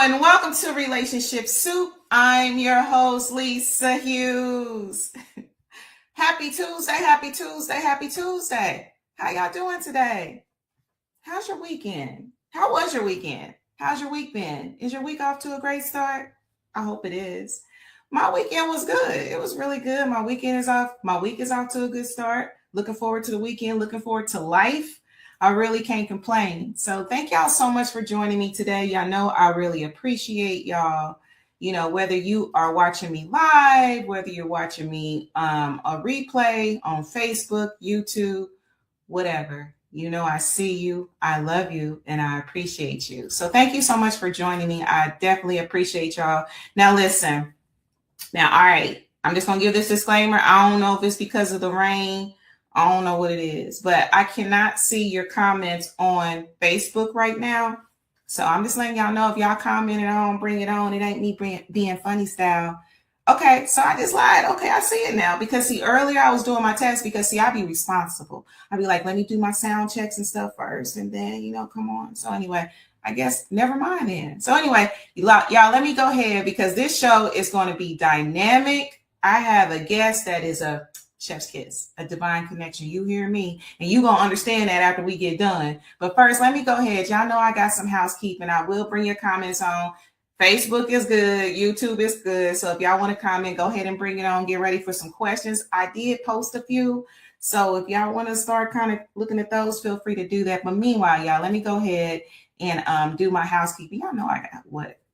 and welcome to Relationship Soup. I'm your host, Lisa Hughes. Happy Tuesday, happy Tuesday, happy Tuesday. How y'all doing today? How's your weekend? How was your weekend? How's your week been? Is your week off to a great start? I hope it is. My weekend was good. It was really good. My week is off to a good start. Looking forward to the weekend, looking forward to life. I really can't complain. So thank y'all so much for joining me today. Y'all know I really appreciate y'all. You know, whether you are watching me live, whether you're watching me a replay on Facebook, YouTube, whatever. You know, I see you, I love you, and I appreciate you. So thank you so much for joining me. I definitely appreciate y'all. Now, listen. Now, all right, I'm just going to give this disclaimer. I don't know if it's because of the rain. I don't know what it is, but I cannot see your comments on Facebook right now. So I'm just letting y'all know if y'all commented on, bring it on. It ain't me being funny style. Okay, so I just lied. Okay, I see it now. Because see, earlier I was doing my test because see, I be responsible. I'd be like, let me do my sound checks and stuff first. And then, come on. So anyway, I guess never mind then. So anyway, y'all, let me go ahead because this show is going to be dynamic. I have a guest that is a chef's kiss, a divine connection. You hear me? And you going to understand that after we get done. But first, let me go ahead. Y'all know I got some housekeeping. I will bring your comments on. Facebook is good. YouTube is good. So if y'all want to comment, go ahead and bring it on. Get ready for some questions. I did post a few. So if y'all want to start kind of looking at those, feel free to do that. But meanwhile, y'all, let me go ahead and do my housekeeping. Y'all know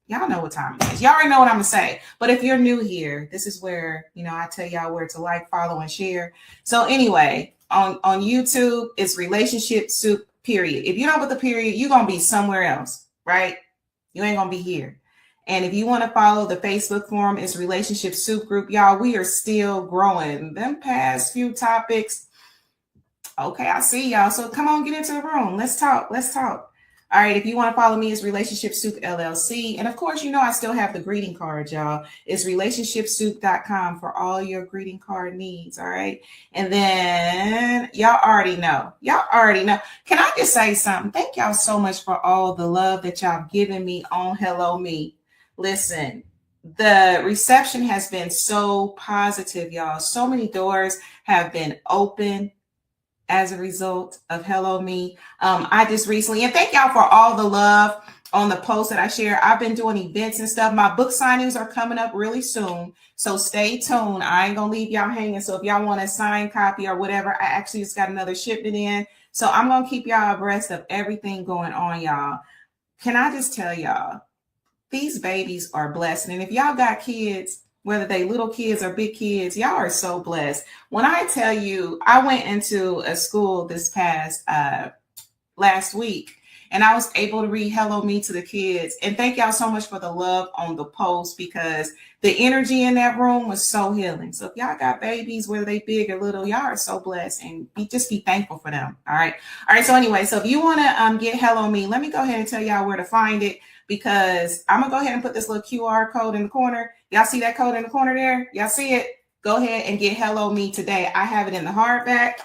y'all know what time it is. Y'all already know what I'm gonna say. But if you're new here, this is where, I tell y'all where to like, follow, and share. So anyway, on YouTube, it's Relationship Soup, period. If you don't put the period, you're gonna be somewhere else, right? You ain't gonna be here. And if you want to follow the Facebook forum, it's Relationship Soup Group. Y'all, we are still growing. Them past few topics. Okay, I see y'all. So come on, get into the room. Let's talk. All right, if you want to follow me, it's Relationship Soup LLC. And of course, I still have the greeting card, y'all. It's relationshipsoup.com for all your greeting card needs, all right? And then y'all already know. Can I just say something? Thank y'all so much for all the love that y'all given me on Hello Me. Listen, the reception has been so positive, y'all. So many doors have been open as a result of Hello Me. I just recently, and thank y'all for all the love on the post that I share. I've been doing events and stuff. My book signings are coming up really soon. So stay tuned. I ain't going to leave y'all hanging. So if y'all want a signed copy or whatever, I actually just got another shipment in. So I'm going to keep y'all abreast of everything going on, y'all. Can I just tell y'all, these babies are blessed. And if y'all got kids, whether they little kids or big kids, y'all are so blessed. When I tell you, I went into a school this past last week, and I was able to read Hello Me to the kids. And thank y'all so much for the love on the post because the energy in that room was so healing. So if y'all got babies, whether they big or little, y'all are so blessed, and just be thankful for them. All right. So anyway, so if you want to get Hello Me, let me go ahead and tell y'all where to find it, because I'm going to go ahead and put this little QR code in the corner. Y'all see that code in the corner there? Y'all see it? Go ahead and get Hello Me today. I have it in the hardback,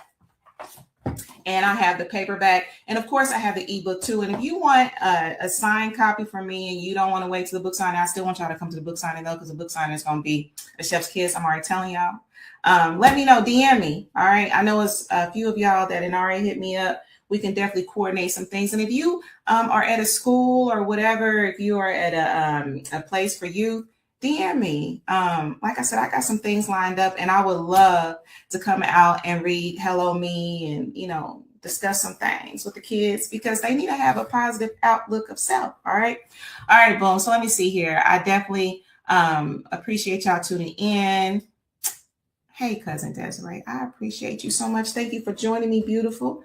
and I have the paperback. And of course, I have the ebook too. And if you want a signed copy from me and you don't want to wait to the book signing, I still want y'all to come to the book signing though, because the book signing is going to be a chef's kiss. I'm already telling y'all. Let me know, DM me. All right. I know it's a few of y'all that had already hit me up. We can definitely coordinate some things. And if you are at a school or whatever, if you are at a place for youth, DM me. Like I said, I got some things lined up, and I would love to come out and read Hello Me and, discuss some things with the kids, because they need to have a positive outlook of self. All right. Boom. So let me see here. I definitely appreciate y'all tuning in. Hey, cousin Desiree, I appreciate you so much. Thank you for joining me, beautiful.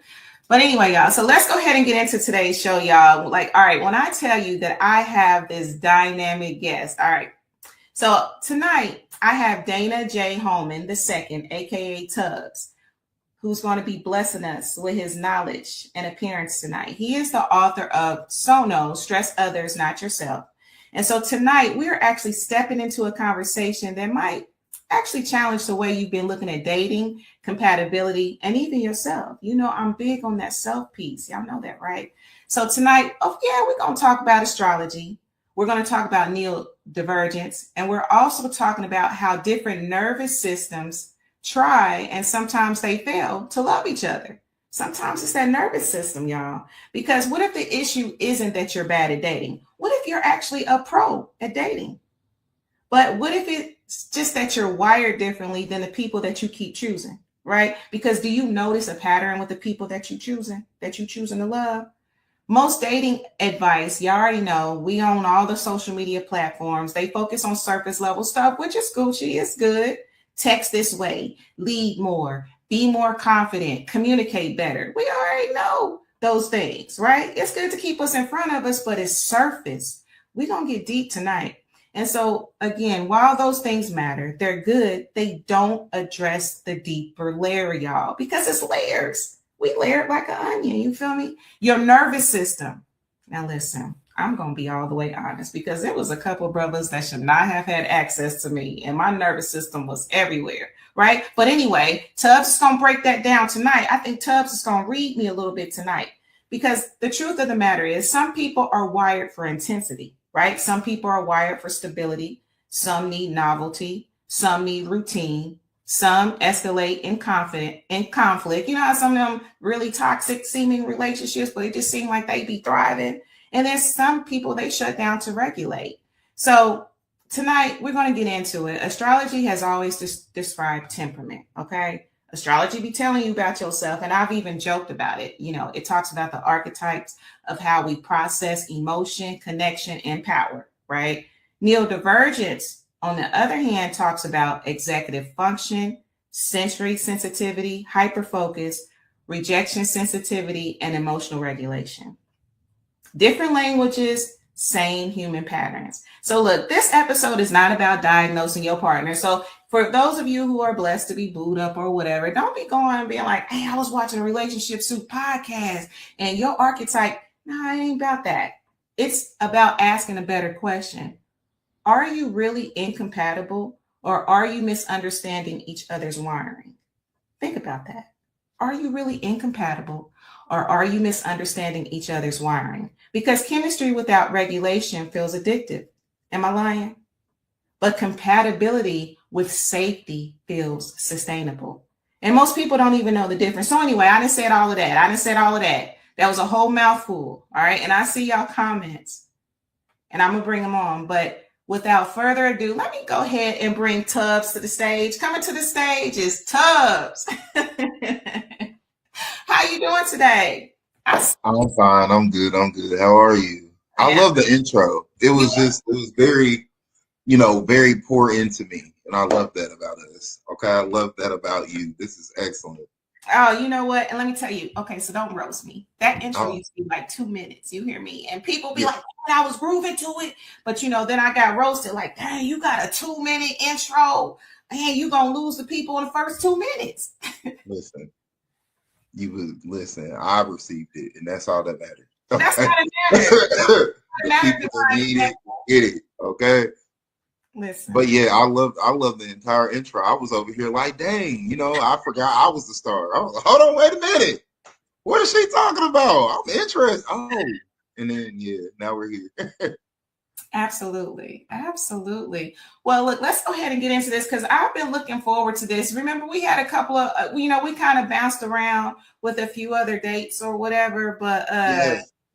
But anyway, y'all, so let's go ahead and get into today's show, y'all. Like, all right, when I tell you that I have this dynamic guest, all right. So tonight I have Dana J. Holman II, aka Tubbs, who's going to be blessing us with his knowledge and appearance tonight. He is the author of Sono, Stress Others, Not Yourself. And so tonight we're actually stepping into a conversation that might actually challenge the way you've been looking at dating, compatibility, and even yourself. I'm big on that self piece. Y'all know that, right? So tonight, we're going to talk about astrology. We're going to talk about neurodivergence, and we're also talking about how different nervous systems try and sometimes they fail to love each other. Sometimes it's that nervous system, y'all. Because what if the issue isn't that you're bad at dating? What if you're actually a pro at dating? But what if it's just that you're wired differently than the people that you keep choosing, right? Because do you notice a pattern with the people that you're choosing to love? Most dating advice, you already know, we own all the social media platforms. They focus on surface level stuff, which is Gucci, it's good. Text this way, lead more, be more confident, communicate better. We already know those things, right? It's good to keep us in front of us, but it's surface. We're going to get deep tonight. And so, again, while those things matter, they're good, they don't address the deeper layer, y'all, because it's layers. We layer it like an onion, you feel me? Your nervous system. Now, listen, I'm going to be all the way honest because there was a couple of brothers that should not have had access to me, and my nervous system was everywhere, right? But anyway, Tubbs is going to break that down tonight. I think Tubbs is going to read me a little bit tonight because the truth of the matter is some people are wired for intensity. Right? Some people are wired for stability. Some need novelty. Some need routine. Some escalate in conflict. You know how some of them really toxic seeming relationships, but it just seem like they be thriving. And then some people, they shut down to regulate. So tonight we're going to get into it. Astrology has always described temperament. Okay. Astrology be telling you about yourself, and I've even joked about it. You know, it talks about the archetypes of how we process emotion, connection, and power, right? Neurodivergence, on the other hand, talks about executive function, sensory sensitivity, hyperfocus, rejection sensitivity, and emotional regulation. Different languages, same human patterns. So look, this episode is not about diagnosing your partner. So for those of you who are blessed to be booed up or whatever, don't be going and being like, hey, I was watching a Relationship Soup podcast and your archetype. No, it ain't about that. It's about asking a better question. Are you really incompatible or are you misunderstanding each other's wiring? Think about that. Are you really incompatible or are you misunderstanding each other's wiring? Because chemistry without regulation feels addictive. Am I lying? But compatibility with safety feels sustainable. And most people don't even know the difference. So anyway, I didn't say all of that. That was a whole mouthful. All right. And I see y'all comments and I'm going to bring them on. But without further ado, let me go ahead and bring Tubbs to the stage. Coming to the stage is Tubbs. How you doing today? I'm fine. I'm good. How are you? I love the intro. It was very, very pour into me. And I love that about us. Okay. I love that about you. This is excellent. Oh, you know what? And let me tell you. Okay, so don't roast me. That intro used to be like 2 minutes. You hear me? And people be like, oh, I was grooving to it. But, then I got roasted like, dang, you got a 2-minute intro. Man, you going to lose the people in the first 2 minutes. Listen. I received it, and that's all that matters. Okay? That's not a matter. People that need it, get it. Okay. Listen. But yeah, I love the entire intro. I was over here like, dang, I forgot I was the star. I was like, hold on, wait a minute. What is she talking about? I'm interested. Oh, and then now we're here. Absolutely. Well, look, let's go ahead and get into this because I've been looking forward to this. Remember, we had a couple of, we kind of bounced around with a few other dates or whatever, but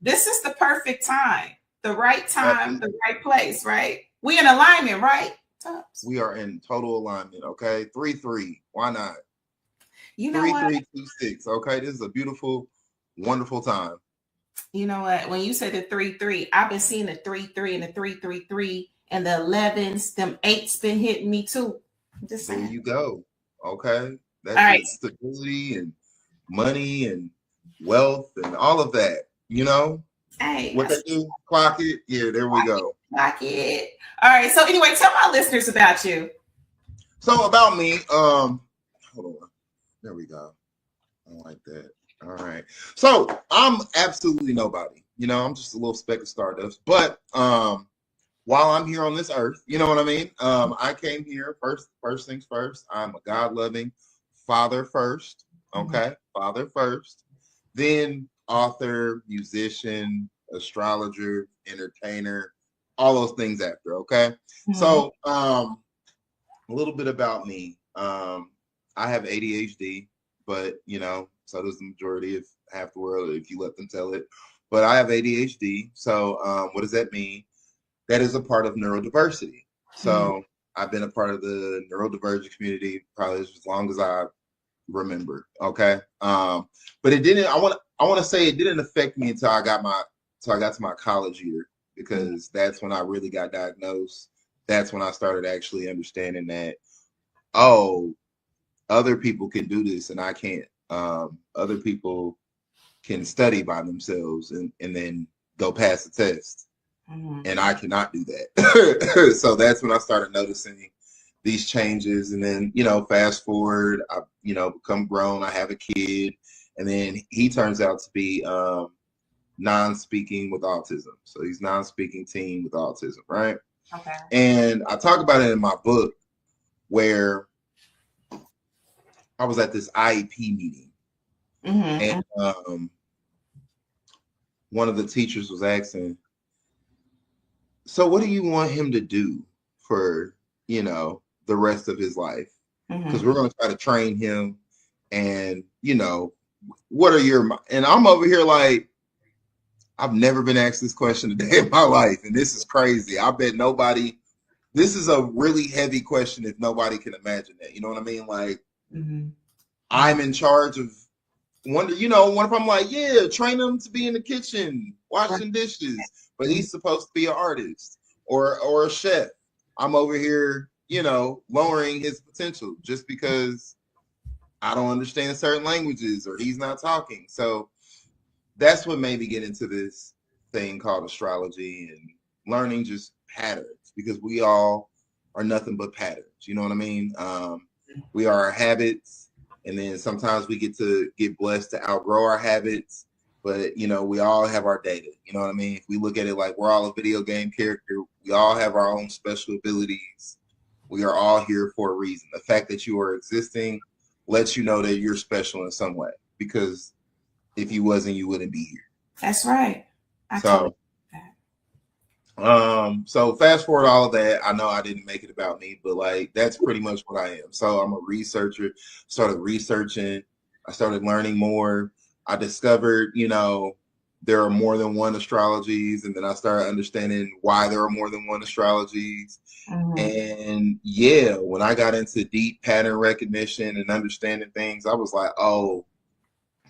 This is the perfect time, the right time, the right place, right? We in alignment, right? Tubbs? We are in total alignment, okay? 3-3. Why not? 3-3-2-6. Okay, this is a beautiful, wonderful time. You know what? When you said the 3-3, I've been seeing the 3-3 and the 3-3-3 and the 11s. Them 8s been hitting me too. Just saying. There you go. Okay, that's stability and money and wealth and all of that. Hey, what they do? Clock it. Yeah, there we go. Clock it. All right. So anyway, tell my listeners about you. So about me. Hold on. There we go. I don't like that. All right. So I'm absolutely nobody. I'm just a little speck of stardust. But while I'm here on this earth, you know what I mean? I came here first things first. I'm a God-loving father first. Okay. Mm-hmm. Father first. Then author, musician, astrologer, entertainer, all those things after. Okay. Mhm. So a little bit about me. I have ADHD, but so does the majority of half the world if you let them tell it. But I have ADHD. So what does that mean? That is a part of neurodiversity. So I've been a part of the neurodivergent community probably as long as I remember. Okay. But it didn't. I want to say it didn't affect me until I got to my college year, because that's when I really got diagnosed. That's when I started actually understanding that, oh, other people can do this and I can't. Other people can study by themselves and then go pass the test, and I cannot do that. So that's when I started noticing these changes. And then, fast forward, I, become grown, I have a kid, and then he turns out to be non-speaking with autism. So he's non-speaking teen with autism, right? Okay. And I talk about it in my book where I was at this IEP meeting, and one of the teachers was asking, so what do you want him to do for, the rest of his life? Because we're going to try to train him, and, what are your, and I'm over here like, I've never been asked this question a day in my life, and this is crazy. I bet nobody, this is a really heavy question if nobody can imagine that. You know what I mean? Like, I'm in charge of what if I'm like, yeah, train him to be in the kitchen, washing dishes, but he's supposed to be an artist or a chef. I'm over here, lowering his potential just because I don't understand certain languages or he's not talking. So that's what made me get into this thing called astrology and learning just patterns, because we all are nothing but patterns. You know what I mean? We are our habits, and then sometimes we get blessed to outgrow our habits. But we all have our data. You know what I mean? If we look at it like we're all a video game character, we all have our own special abilities. We are all here for a reason. The fact that you are existing lets you know that you're special in some way, because if you wasn't, you wouldn't be here. That's right. So fast forward all of that. I know I didn't make it about me, but like that's pretty much what I am. So I'm a researcher. Started researching. I started learning more. I discovered, there are more than one astrologies, and then I started understanding why there are more than one astrologies. And yeah, when I got into deep pattern recognition and understanding things, I was like, oh,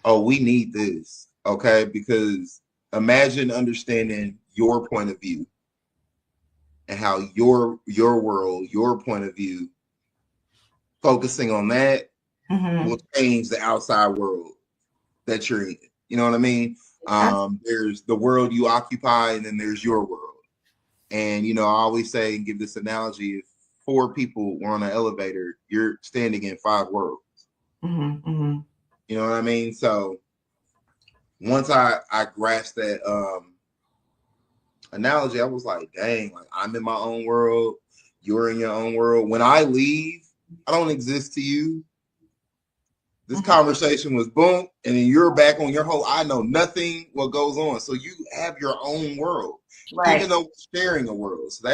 we need this. Okay. Because imagine understanding your point of view and how your world, your point of view, focusing on that will change the outside world that you're in. You know what I mean? There's the world you occupy, and then there's your world. And I always say and give this analogy: if 4 people were on an elevator, you're standing in 5 worlds. You know what I mean? So once I grasped that analogy, I was like, dang, like I'm in my own world, you're in your own world. When I leave, I don't exist to you. This conversation was boom, and then you're back on your whole, I know nothing what goes on. So you have your own world, even though we're sharing a world. So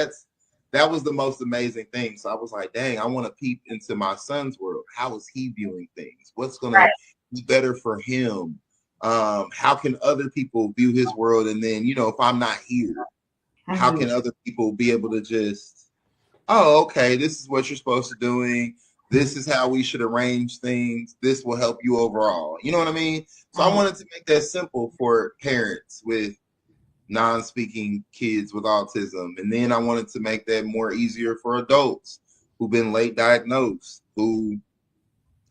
that was the most amazing thing. So I was like, dang, I want to peep into my son's world. How is he viewing things? What's going to be better for him? How can other people view his world? And then, if I'm not here, how can other people be able to just, oh, okay, this is what you're supposed to doing. This is how we should arrange things. This will help you overall. You know what I mean? So I wanted to make that simple for parents with non-speaking kids with autism. And then I wanted to make that more easier for adults who've been late diagnosed, who,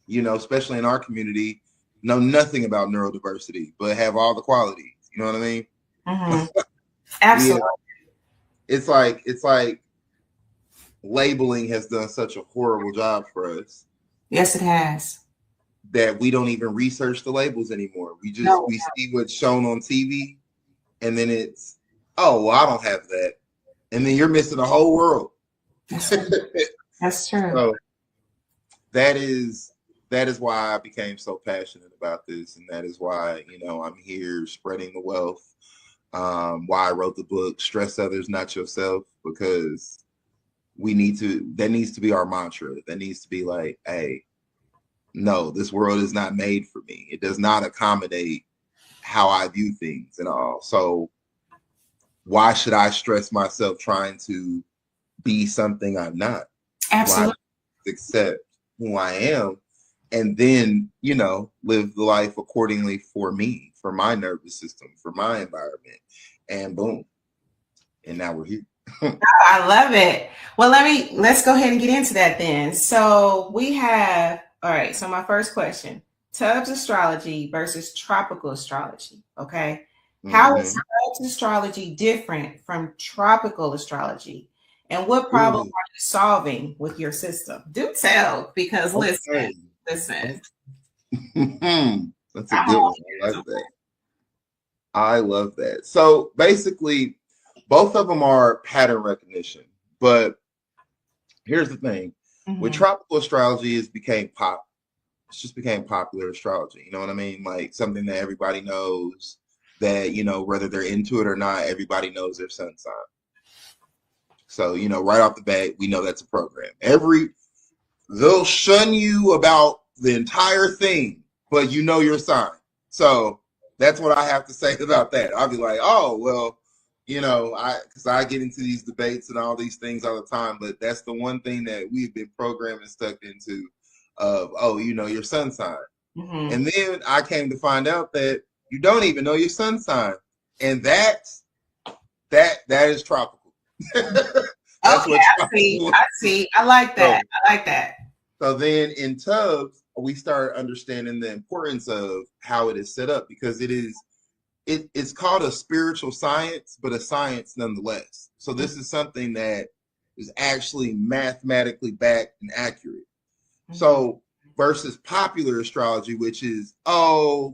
especially in our community, know nothing about neurodiversity, but have all the qualities. You know what I mean? Absolutely. It's like labeling has done such a horrible job for us. Yes, it has. That we don't even research the labels anymore. We see what's shown on TV, and then it's, oh, well, I don't have that. And then you're missing the whole world. That's true. So that is why I became so passionate about this. And that is why, I'm here spreading the wealth Why I wrote the book, Stress Others, Not Yourself, because that needs to be our mantra. That needs to be like, hey, no, this world is not made for me. It does not accommodate how I view things and all. So why should I stress myself trying to be something I'm not? Absolutely. Why accept who I am and then, live the life accordingly for me, for my nervous system, for my environment. And boom. And now we're here. I love it. Well, let's go ahead and get into that then. So all right. So my first question, Tubbs astrology versus tropical astrology. Okay. How is Tubbs astrology different from tropical astrology? And what problem are you solving with your system? Do tell, because listen. That's a good one. I love that. I love that. So basically, both of them are pattern recognition. But here's the thing. With tropical astrology, it just became popular astrology. You know what I mean? Like something that everybody knows that, whether they're into it or not, everybody knows their sun sign. So, right off the bat, we know that's a program. They'll shun you about the entire thing, but your sign. So that's what I have to say about that. I'll be like, oh, well, because I get into these debates and all these things all the time, but that's the one thing that we've been programmed and stuck into of, your sun sign. And then I came to find out that you don't even know your sun sign. And that is tropical. That's okay, I see. I like that. So then in Tubbs, we start understanding the importance of how it is set up, because it's called a spiritual science, but a science nonetheless. So this is something that is actually mathematically backed and accurate. So versus popular astrology, which is, a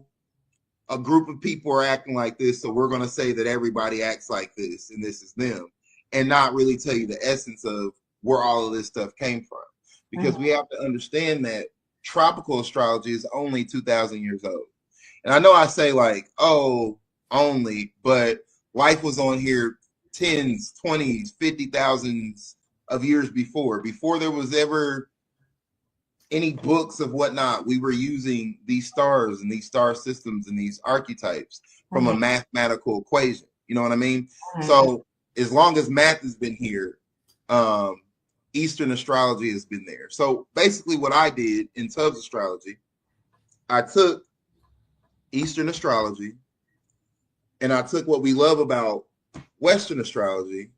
group of people are acting like this, so we're going to say that everybody acts like this and this is them, and not really tell you the essence of where all of this stuff came from. Because we have to understand that tropical astrology is only 2,000 years old. And I know I say like, only, but life was on here 10s, 20s, 50,000s of years before there was ever any books of whatnot. We were using these stars and these star systems and these archetypes from a mathematical equation. You know what I mean? So as long as math has been here, Eastern astrology has been there. So basically what I did in Tubbs astrology, I took Eastern astrology and I took what we love about Western astrology,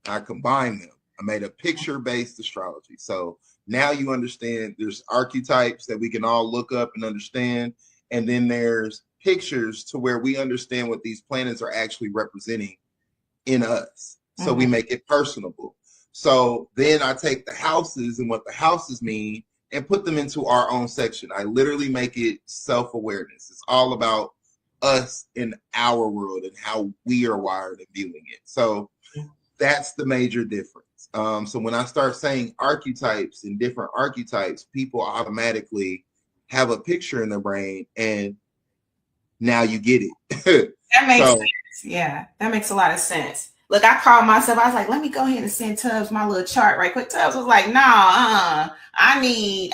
I combined them. I made a picture-based astrology. So now you understand there's archetypes that we can all look up and understand. And then there's pictures to where we understand what these planets are actually representing in us. So we make it personable. So then I take the houses and what the houses mean and put them into our own section. I literally make it self-awareness. It's all about us in our world and how we are wired and viewing it. So that's the major difference. So when I start saying archetypes and different archetypes, people automatically have a picture in their brain, and now you get it. That makes sense. Yeah, that makes a lot of sense. Look, I called myself. I was like, let me go ahead and send Tubbs my little chart right quick. Tubbs was like, nah, I need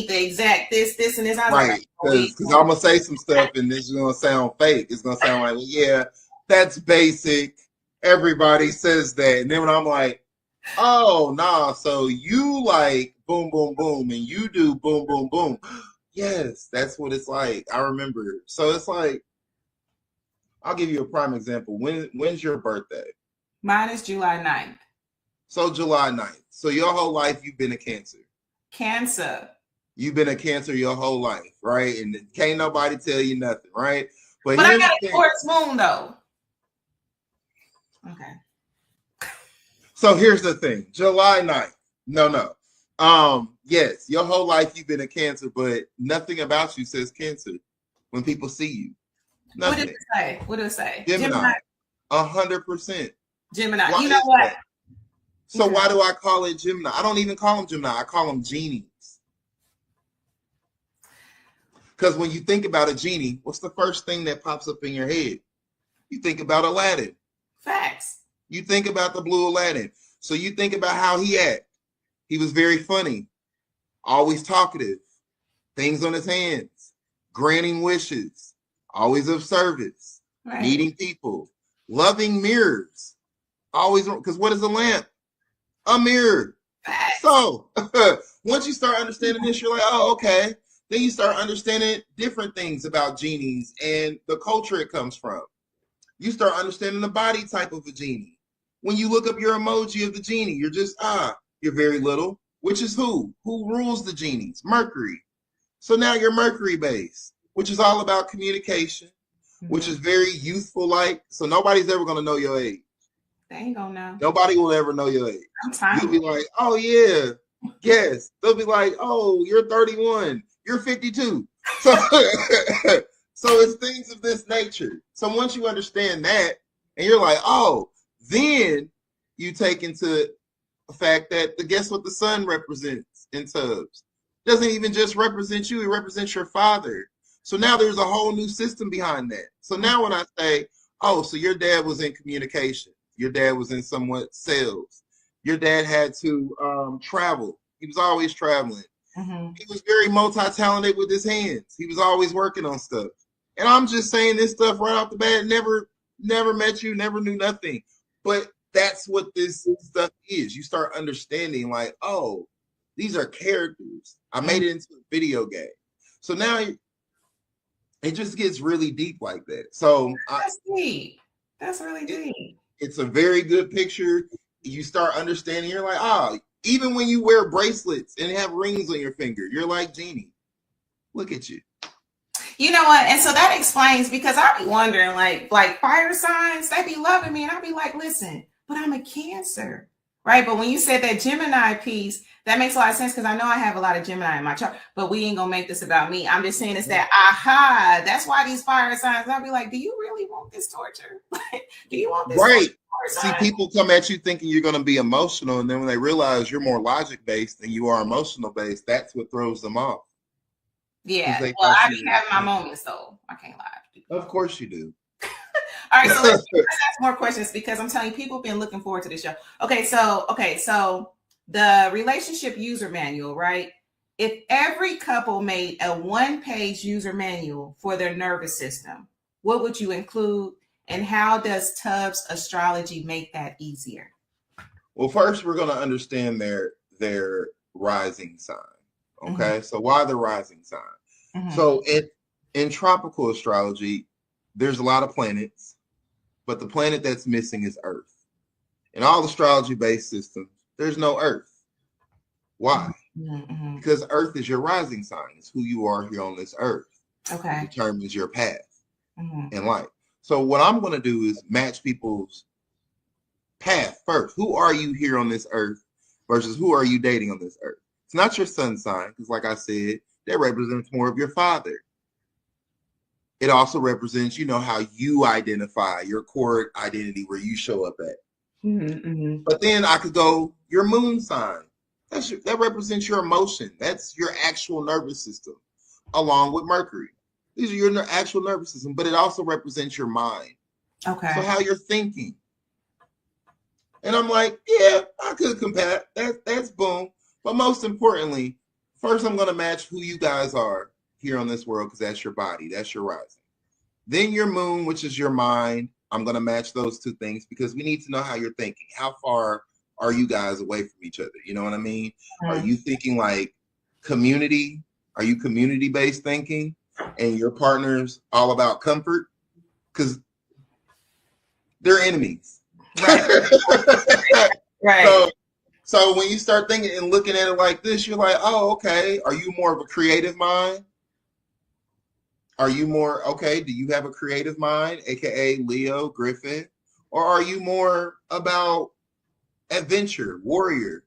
the exact this, and this. I was right, because I'm gonna say some stuff, and this is gonna sound fake. It's gonna sound like, well, yeah, that's basic. Everybody says that, and then when I'm like, oh, nah, so you like boom, boom, boom, and you do boom, boom, boom. Yes, that's what it's like. I remember. So it's like, I'll give you a prime example. When's your birthday? Mine is July 9th. So July 9th. So your whole life you've been a Cancer. Cancer. You've been a Cancer your whole life, right? And can't nobody tell you nothing, right? But I got a Taurus moon though. Okay. So here's the thing. July 9th. No. Yes, your whole life you've been a Cancer, but nothing about you says Cancer when people see you. Nothing. What did it say? Gemini. 100%. Gemini. Why, you know what? That? So why do I call it Gemini? I don't even call them Gemini. I call them genies. Because when you think about a genie, what's the first thing that pops up in your head? You think about Aladdin. Facts. You think about the blue Aladdin. So you think about how he act. He was very funny, always talkative, things on his hands, granting wishes, always of service, Right. needing people, loving mirrors, always, because what is a lamp? A mirror. Facts. So once you start understanding this, you're like, oh, okay. Then you start understanding different things about genies and the culture it comes from. You start understanding the body type of a genie. When you look up your emoji of the genie, you're just, you're very little, which is who? Who rules the genies? Mercury. So now you're Mercury based, which is all about communication, which is very youthful like. So nobody's ever going to know your age. They ain't gonna know. Nobody will ever know your age. I'm You'll be like, oh, yeah, yes. They'll be like, oh, you're 31. You're 52. So, so it's things of this nature. So once you understand that, and you're like, oh, then you take into the fact that guess what the sun represents in Tubbs? Doesn't even just represent you, it represents your father. So now there's a whole new system behind that. So now when I say, oh, so your dad was in communication, your dad was in somewhat sales, your dad had to travel. He was always traveling. Mm-hmm. He was very multi-talented with his hands. He was always working on stuff. And I'm just saying this stuff right off the bat, never met you, never knew nothing. But that's what this stuff is. You start understanding like, oh, these are characters. I made it into a video game. So now it just gets really deep like that. So that's deep. That's really deep. It's a very good picture. You start understanding, you're like, even when you wear bracelets and have rings on your finger, you're like Genie. Look at you. You know what? And so that explains, because I be wondering, like fire signs, they be loving me. And I'll be like, listen, but I'm a Cancer, right? But when you said that Gemini piece, that makes a lot of sense, because I know I have a lot of Gemini in my chart, but we ain't going to make this about me. I'm just saying it's that, that's why these fire signs, I'll be like, do you really want this torture? Do you want this? Right. See, people come at you thinking you're going to be emotional, and then when they realize you're more logic-based than you are emotional-based, that's what throws them off. Yeah, well, I be having my moments, though. I can't lie. Of course you do. All right, so let's ask more questions, because I'm telling you, people have been looking forward to this show. Okay, so the relationship user manual, right? If every couple made a one-page user manual for their nervous system, what would you include? And how does Tubbs astrology make that easier? Well, first we're going to understand their rising sign. Okay, so why the rising sign? So in tropical astrology, there's a lot of planets, but the planet that's missing is Earth. In all astrology-based systems, there's no Earth. Why? Because Earth is your rising sign. It's who you are here on this Earth. Okay. It determines your path in life. So what I'm going to do is match people's path first. Who are you here on this Earth versus who are you dating on this Earth? It's not your sun sign, because like I said, that represents more of your father. It also represents, how you identify, your core identity, where you show up at. But then I could go your moon sign. That represents your emotion. That's your actual nervous system, along with Mercury. These are your actual nervous system, but it also represents your mind. Okay. So how you're thinking. And I'm like, yeah, I could compare. That's boom. But most importantly, first I'm going to match who you guys are here on this world, because that's your body. That's your rising. Then your moon, which is your mind. I'm going to match those two things, because we need to know how you're thinking. How far are you guys away from each other? You know what I mean? Are you thinking like community? Are you community-based thinking? And your partner's all about comfort? Because they're enemies. Right. Right. So when you start thinking and looking at it like this, you're like, oh, okay. Are you more of a creative mind? Are you more, okay, do you have a creative mind, aka Leo, Griffin? Or are you more about adventure, warrior,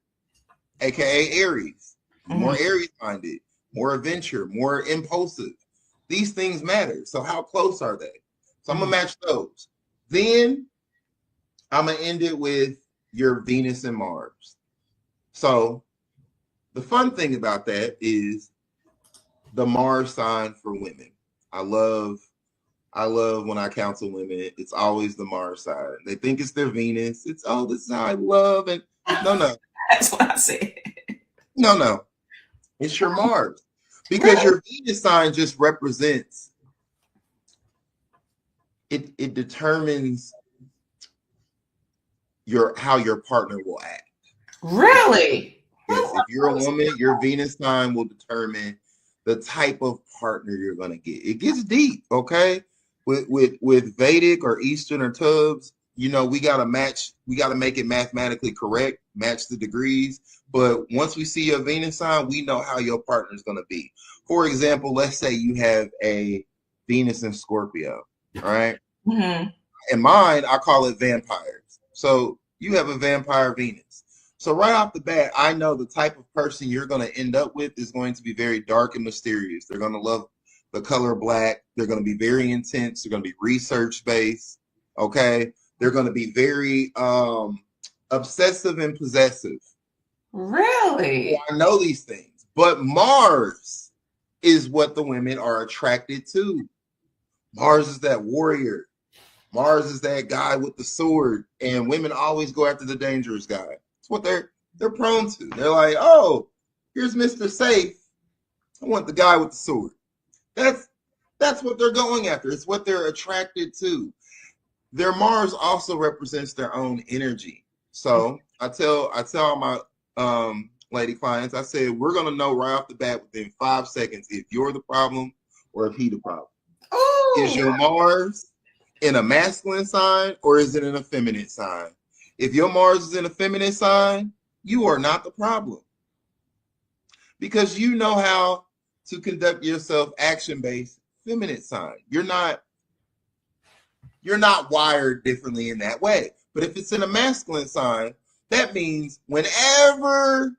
aka Aries? More Aries-minded, more adventure, more impulsive. These things matter. So how close are they? So I'm going to match those. Then I'm going to end it with your Venus and Mars. So the fun thing about that is the Mars sign for women. I love I love when I counsel women, it's always the Mars side. They think it's their Venus. It's, oh, this is how I love. And no. That's what I said. No. It's your Mars. Because Really? your Venus sign just represents, it determines how your partner will act. Really? Yes, if you're a woman, your Venus sign will determine the type of partner you're gonna get. It gets deep, okay? With Vedic or Eastern or Tubbs, we gotta make it mathematically correct, match the degrees. But once we see your Venus sign, we know how your partner is gonna be. For example, let's say you have a Venus in Scorpio, all right? Mm-hmm. In mine, I call it vampires. So you have a vampire Venus. So right off the bat, I know the type of person you're going to end up with is going to be very dark and mysterious. They're going to love the color black. They're going to be very intense. They're going to be research-based, okay? They're going to be very obsessive and possessive. Really? I know these things. But Mars is what the women are attracted to. Mars is that warrior. Mars is that guy with the sword, and women always go after the dangerous guy. It's what they're prone to. They're like, oh, here's Mr. Safe. I want the guy with the sword. That's what they're going after. It's what they're attracted to. Their Mars also represents their own energy. So I tell my lady clients, I said, we're gonna know right off the bat within 5 seconds if you're the problem or if he the problem. Ooh. Is your Mars in a masculine sign or is it in a feminine sign? If your Mars is in a feminine sign, you are not the problem. Because you know how to conduct yourself action-based feminine sign. You're not wired differently in that way. But if it's in a masculine sign, that means whenever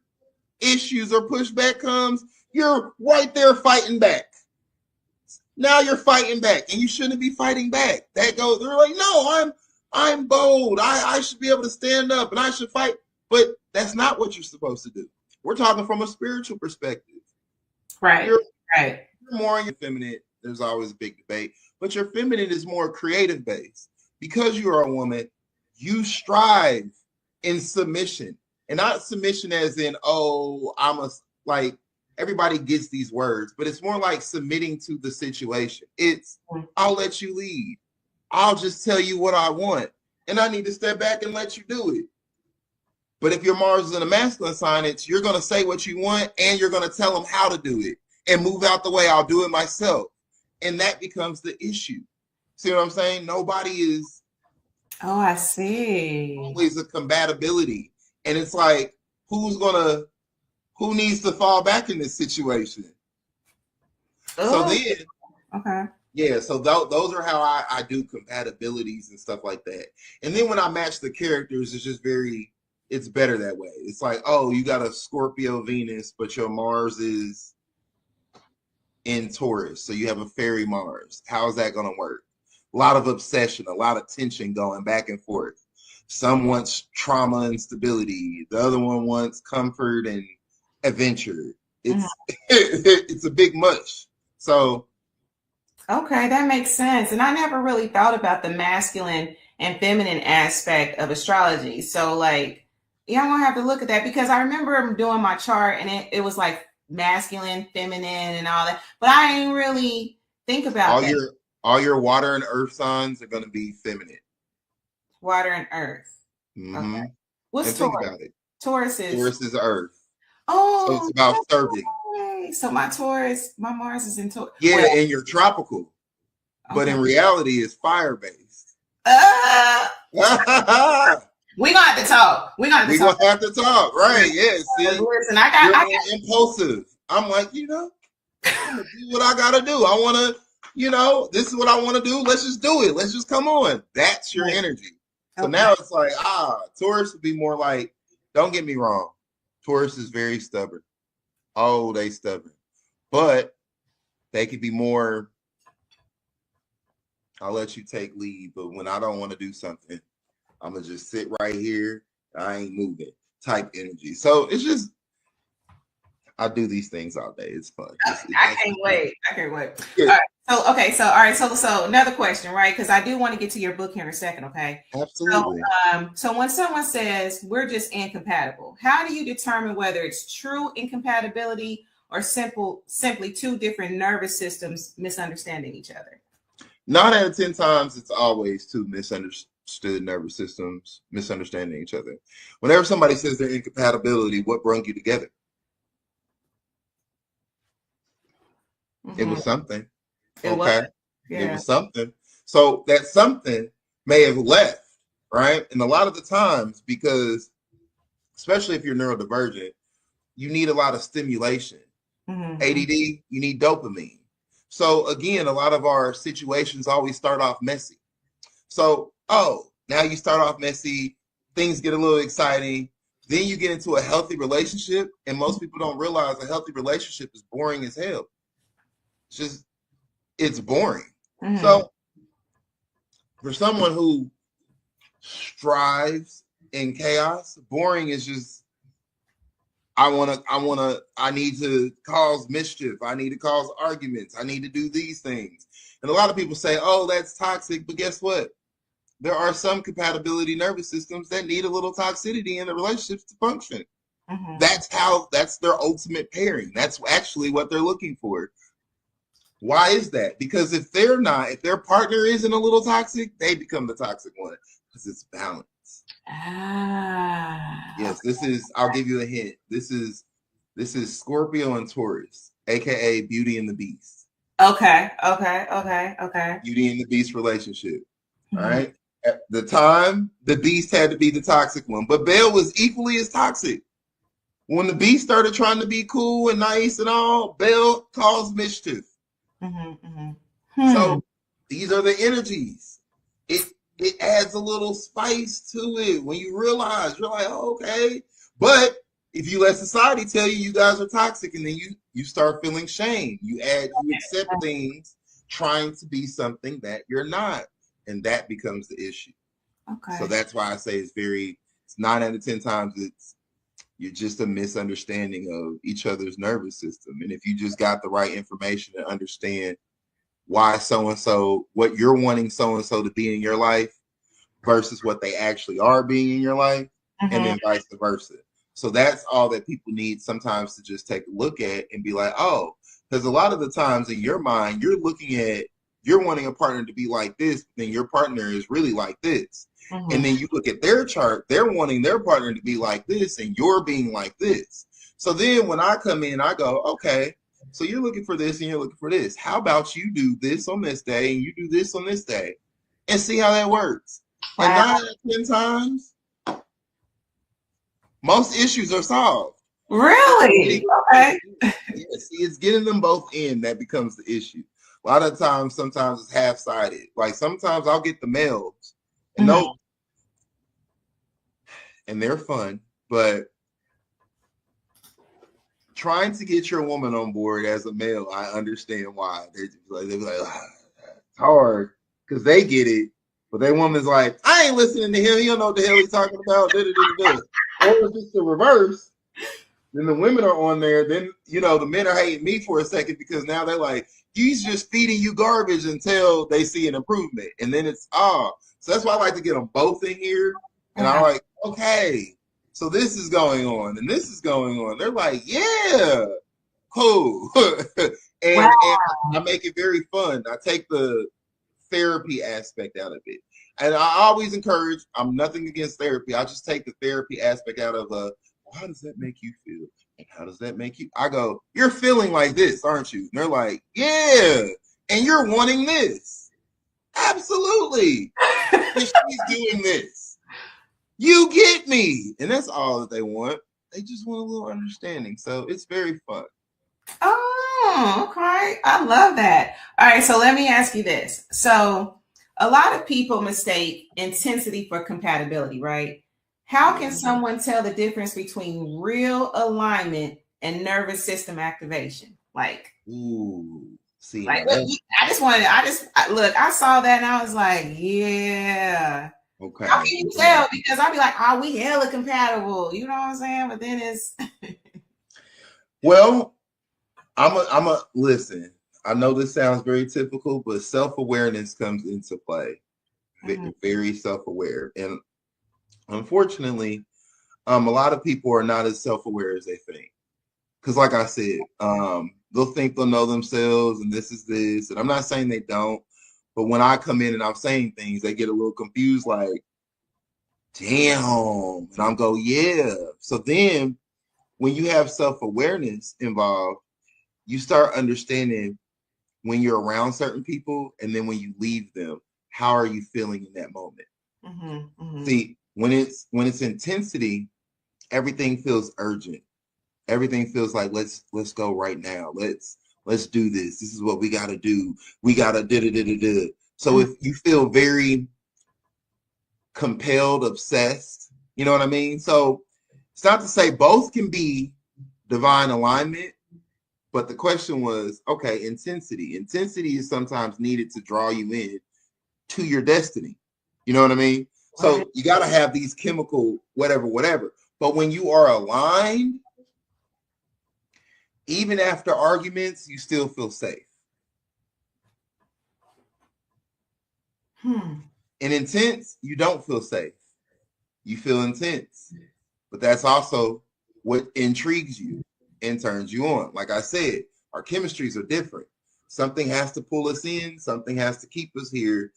issues or pushback comes, you're right there fighting back. Now you're fighting back, and you shouldn't be fighting back. They're like, no, I'm bold. I should be able to stand up, and I should fight. But that's not what you're supposed to do. We're talking from a spiritual perspective. Right. You're more in your feminine. There's always a big debate, but your feminine is more creative based. Because you are a woman, you strive in submission, and not submission as in, oh, everybody gets these words, but it's more like submitting to the situation. It's, I'll let you lead. I'll just tell you what I want, and I need to step back and let you do it. But if your Mars is in a masculine sign, it's you're going to say what you want, and you're going to tell them how to do it, and move out the way. I'll do it myself, and that becomes the issue. See what I'm saying? Nobody is. Oh, I see. Always a compatibility, and it's like who needs to fall back in this situation? So then, okay, yeah. So those are how I do compatibilities and stuff like that. And then when I match the characters, it's just it's better that way. It's like, oh, you got a Scorpio Venus, but your Mars is in Taurus, so you have a fairy Mars. How is that going to work? A lot of obsession, a lot of tension going back and forth. Some wants trauma and stability. The other one wants comfort and adventure. It's it's a big mush. So okay, that makes sense. And I never really thought about the masculine and feminine aspect of astrology. So like, yeah, I'm gonna have to look at that, because I remember doing my chart and it was like masculine, feminine, and all that. But I didn't really think about all your water and earth signs are gonna be feminine. Water and earth. Mm-hmm. Okay. What's Taurus? Think about it. Taurus is earth. Oh, so it's about serving. So my Mars is in Taurus. Yeah, and you're tropical, but in reality, it's fire based. We gonna have to talk. We're gonna have to talk, right? Yeah. See, listen, I got impulsive. I'm like, I'm gonna do what I gotta do. I wanna, this is what I want to do. Let's just do it. Let's just come on. That's your energy. So now it's like, Taurus would be more like, don't get me wrong, Taurus is very stubborn. Oh, they stubborn. But they could be more, I'll let you take lead, but when I don't want to do something, I'm going to just sit right here. I ain't moving type energy. So it's just, I do these things all day. It's fun. I can't wait. Yeah. All right. So okay, so all right, so another question, right? Because I do want to get to your book here in a second, okay? So Absolutely. so when someone says we're just incompatible, how do you determine whether it's true incompatibility or simply two different nervous systems misunderstanding each other? 9 out of 10 times, it's always two misunderstood nervous systems misunderstanding each other. Whenever somebody says they're incompatibility, what brung you together? It Mm-hmm. was something. It was, Okay. It yeah. was something. So that something may have left, right? And a lot of the times, because especially if you're neurodivergent, you need a lot of stimulation. Mm-hmm. ADD, you need dopamine. So again, a lot of our situations always start off messy. So, now you start off messy, things get a little exciting, then you get into a healthy relationship, and most people don't realize a healthy relationship is boring as hell. It's boring. Mm-hmm. So, for someone who strives in chaos, boring is just I need to cause mischief. I need to cause arguments. I need to do these things. And a lot of people say, oh, that's toxic. But guess what? There are some compatibility nervous systems that need a little toxicity in the relationships to function. Mm-hmm. That's their ultimate pairing. That's actually what they're looking for. Why is that? Because if their partner isn't a little toxic, they become the toxic one because it's balance. Yes, I'll give you a hint. This is Scorpio and Taurus, aka Beauty and the Beast. Okay. Beauty and the Beast relationship. All Mm-hmm. right. At the time, the Beast had to be the toxic one, but Belle was equally as toxic. When the Beast started trying to be cool and nice and all, Belle caused mischief. Mm-hmm. Mm-hmm. So these are the energies. It adds a little spice to it when you realize you're like, oh, okay. But if you let society tell you you guys are toxic, and then you start feeling shame, you accept things trying to be something that you're not, and that becomes the issue. Okay. So that's why I say it's 9 out of 10 times you're just a misunderstanding of each other's nervous system. And if you just got the right information and understand why so-and-so, what you're wanting so-and-so to be in your life versus what they actually are being in your life, Mm-hmm. and then vice versa. So that's all that people need sometimes to just take a look at and be like, oh, because a lot of the times in your mind, you're wanting a partner to be like this, but then your partner is really like this. Mm-hmm. And then you look at their chart, they're wanting their partner to be like this, and you're being like this. So then when I come in, I go, okay, so you're looking for this and you're looking for this. How about you do this on this day and you do this on this day and see how that works? Wow. And 9 out of 10 times, most issues are solved. Really? Okay. Yeah, see, it's getting them both in that becomes the issue. A lot of times, sometimes it's half-sided. Like sometimes I'll get the males, and and they're fun, but trying to get your woman on board as a male, I understand why. They're like, it's hard because they get it, but their woman's like, I ain't listening to him. He don't know what the hell he's talking about. Or if it's the reverse, then the women are on there. Then, the men are hating me for a second because now they're like, he's just feeding you garbage until they see an improvement. And then it's, so that's why I like to get them both in here. And I'm like, okay, so this is going on and this is going on. They're like, yeah, cool. and I make it very fun. I take the therapy aspect out of it. And I always encourage, I'm nothing against therapy. I just take the therapy aspect out of how does that make you feel? And how does that make you? I go, you're feeling like this, aren't you? And they're like, yeah. And you're wanting this. Absolutely. And she's doing this. You get me. And that's all that they want. They just want a little understanding. So it's very fun. Oh, okay. I love that. All right. So let me ask you this. So a lot of people mistake intensity for compatibility, right? How can someone tell the difference between real alignment and nervous system activation? Like, see, like, I saw that and I was like, yeah. Okay. How can you tell? Because I'd be like, we hella compatible. You know what I'm saying? But then it's well, I'm a listen. I know this sounds very typical, but self-awareness comes into play. Very self-aware. And unfortunately, a lot of people are not as self-aware as they think. Because like I said, they'll think they'll know themselves and this is this. And I'm not saying they don't, but when I come in and I'm saying things, they get a little confused, like, damn. And I'm go, yeah. So then when you have self-awareness involved, you start understanding when you're around certain people and then when you leave them, how are you feeling in that moment? See, when it's intensity, everything feels urgent. Everything feels like let's go right now. Let's do this. This is what we got to do. We got to do. So if you feel very compelled, obsessed, you know what I mean? So it's not to say both can be divine alignment, but the question was, okay, intensity. Intensity is sometimes needed to draw you in to your destiny. You know what I mean? So you got to have these chemical whatever. But when you are aligned, even after arguments, you still feel safe. In intense, you don't feel safe. You feel intense. But that's also what intrigues you and turns you on. Like I said, our chemistries are different. Something has to pull us in. Something has to keep us here.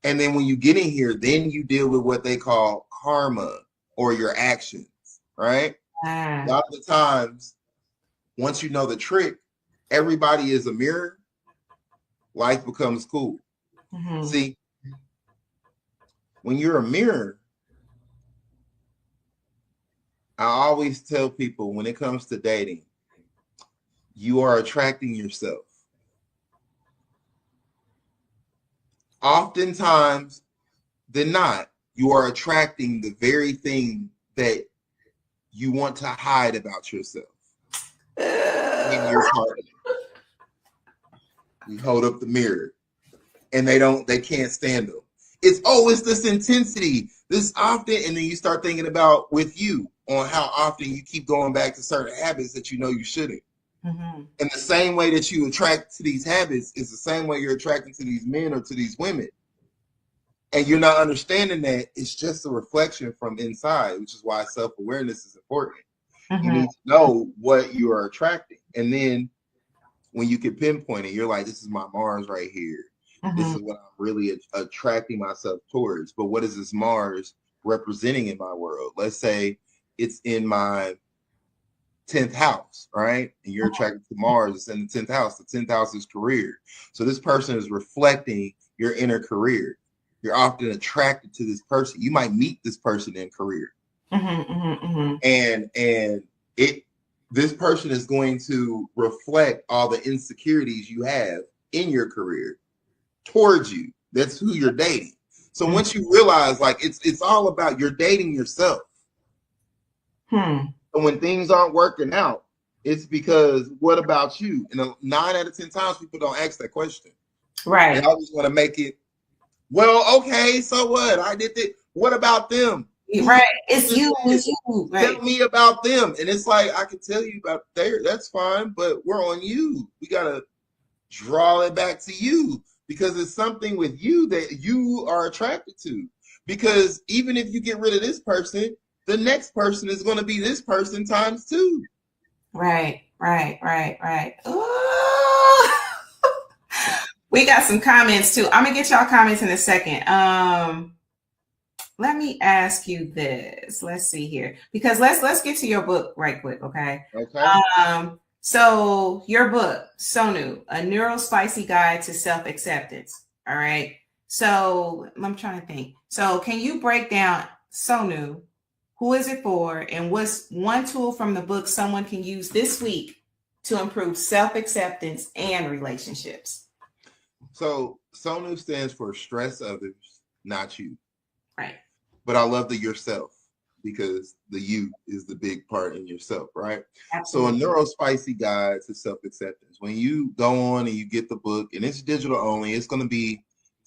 And then when you get in here, then you deal with what they call karma or your actions, right? A lot of the times, once you know the trick, everybody is a mirror, life becomes cool. See, when you're a mirror, I always tell people when it comes to dating, you are attracting yourself. Oftentimes than not, you are attracting the very thing that you want to hide about yourself in your partner. We hold up the mirror and they can't stand them. It's this intensity, this often, and then you start thinking about with you on how often you keep going back to certain habits that you know you shouldn't. And the same way that you attract to these habits is the same way you're attracting to these men or to these women. And you're not understanding that it's just a reflection from inside, which is why self-awareness is important. You need to know what you are attracting. And then when you can pinpoint it, you're like, this is my Mars right here. This is what I'm really attracting myself towards. But what is this Mars representing in my world? Let's say it's in my 10th house, right? And you're attracted to Mars, it's in the 10th house. The 10th house is career. So this person is reflecting your inner career. You're often attracted to this person. You might meet this person in career. And this person is going to reflect all the insecurities you have in your career towards you. That's who you're dating. So once you realize, like, it's all about you're dating yourself. And when things aren't working out, it's because what about you? And 9 out of 10 times people don't ask that question. Right. They always want to make it, well, okay, so what? I did it. What about them? Right. It's you. Right. Tell me about them. And it's like, I can tell you about there. That's fine, but we're on you. We got to draw it back to you because it's something with you that you are attracted to. Because even if you get rid of this person, the next person is going to be this person times 2. Right. Ooh. We got some comments too. I'm gonna get y'all comments in a second. Let me ask you this. Let's see here, because let's get to your book right quick, okay? Okay. So your book, Sonu, A Neurospicy Guide to Self-Acceptance. All right. So I'm trying to think. So can you break down Sonu? Who is it for? And what's one tool from the book someone can use this week to improve self-acceptance and relationships? So Sonu stands for stress others, not you. Right. But I love the yourself because the you is the big part in yourself, right? Absolutely. So a neurospicy guide to self-acceptance. When you go on and you get the book, and it's digital only, it's gonna be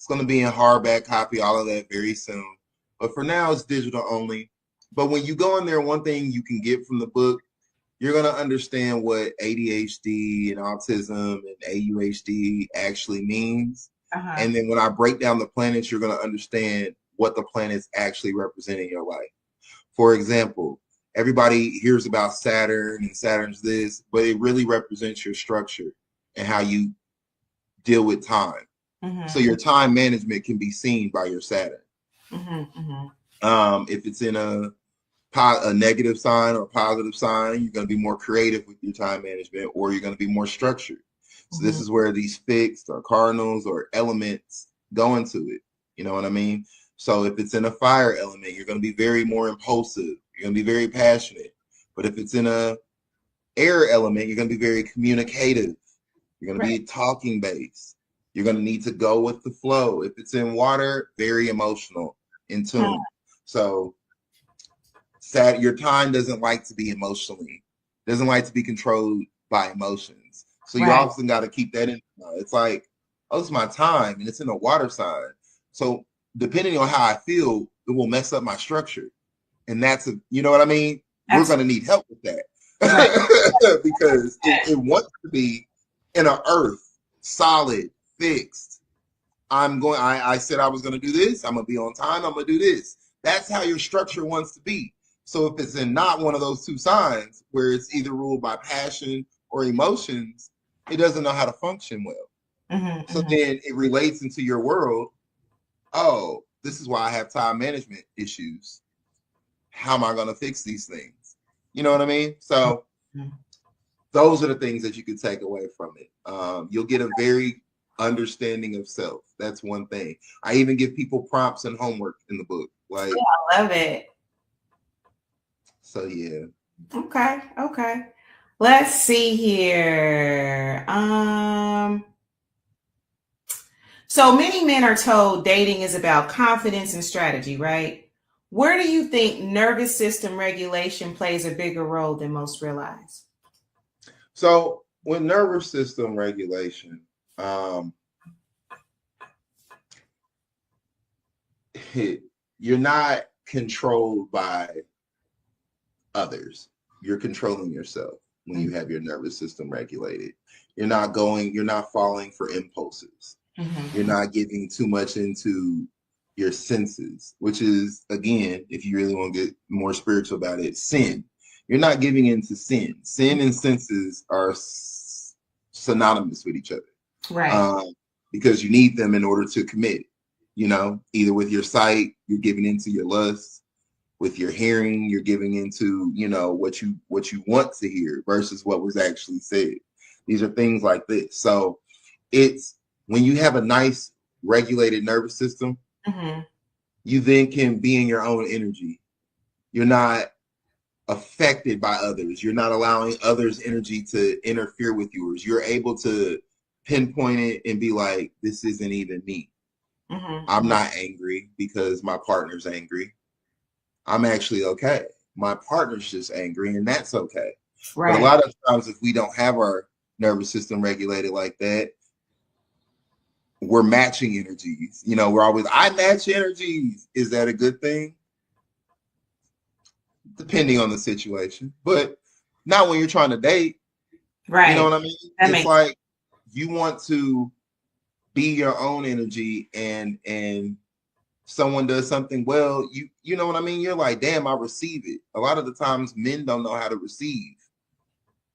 in hardback copy, all of that very soon. But for now, it's digital only. But when you go in there, one thing you can get from the book you're going to understand what ADHD and autism and AUHD actually means. And then when I break down the planets, you're going to understand what the planets actually represent in your life. For example, everybody hears about Saturn and Saturn's this, but it really represents your structure and how you deal with time. So your time management can be seen by your Saturn. If it's in a negative sign or a positive sign, you're going to be more creative with your time management, or you're going to be more structured. So this is where these fixed or cardinals or elements go into it. You know what I mean? So if it's in a fire element, you're going to be very more impulsive. You're going to be very passionate. But if it's in a air element, you're going to be very communicative. You're going to be talking based. You're going to need to go with the flow. If it's in water, very emotional, in tune. So your time doesn't like to be emotionally, doesn't like to be controlled by emotions. So you often got to keep that in mind. It's like, oh, it's my time, and it's in a water sign. So depending on how I feel, it will mess up my structure. And that's you know what I mean? We're going to need help with that. Because it wants to be in an earth, solid, fixed. I said I was going to do this. I'm going to be on time. I'm going to do this. That's how your structure wants to be. So if it's in not one of those two signs, where it's either ruled by passion or emotions, it doesn't know how to function well. So then it relates into your world. Oh, this is why I have time management issues. How am I going to fix these things? You know what I mean? So those are the things that you can take away from it. You'll get a very understanding of self. That's one thing. I even give people prompts and homework in the book. Like, I love it. So yeah. Okay. Let's see here. So many men are told dating is about confidence and strategy, right? Where do you think nervous system regulation plays a bigger role than most realize? So with nervous system regulation, you're not controlled by others. You're controlling yourself when you have your nervous system regulated. You're not falling for impulses. You're not giving too much into your senses, which is, again, if you really want to get more spiritual about it, sin. You're not giving into sin. Sin and senses are synonymous with each other. Right. Because you need them in order to commit. Either with your sight, you're giving into your lust. With your hearing, you're giving into, what you want to hear versus what was actually said. These are things like this. So it's when you have a nice regulated nervous system, you then can be in your own energy. You're not affected by others. You're not allowing others' energy to interfere with yours. You're able to pinpoint it and be like, this isn't even me. I'm not angry because my partner's angry. I'm actually okay. My partner's just angry, and that's okay. Right. But a lot of times, if we don't have our nervous system regulated like that, we're matching energies. We're always, I match energies. Is that a good thing? Depending on the situation, but not when you're trying to date. Right. You know what I mean? It's like you want to be your own energy, and someone does something well, you know what I mean? You're like, damn, I receive it. A lot of the times men don't know how to receive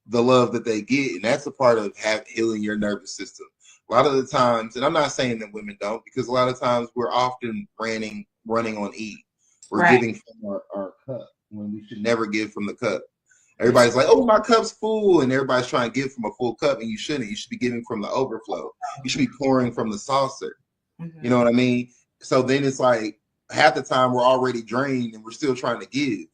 the love that they get. And that's a part of healing your nervous system. A lot of the times, and I'm not saying that women don't, because a lot of times we're often running on E. We're giving from our cup when we should never give from the cup. Everybody's like, oh, my cup's full. And everybody's trying to give from a full cup, and you shouldn't. You should be giving from the overflow. You should be pouring from the saucer. You know what I mean? So then it's like half the time we're already drained and we're still trying to give.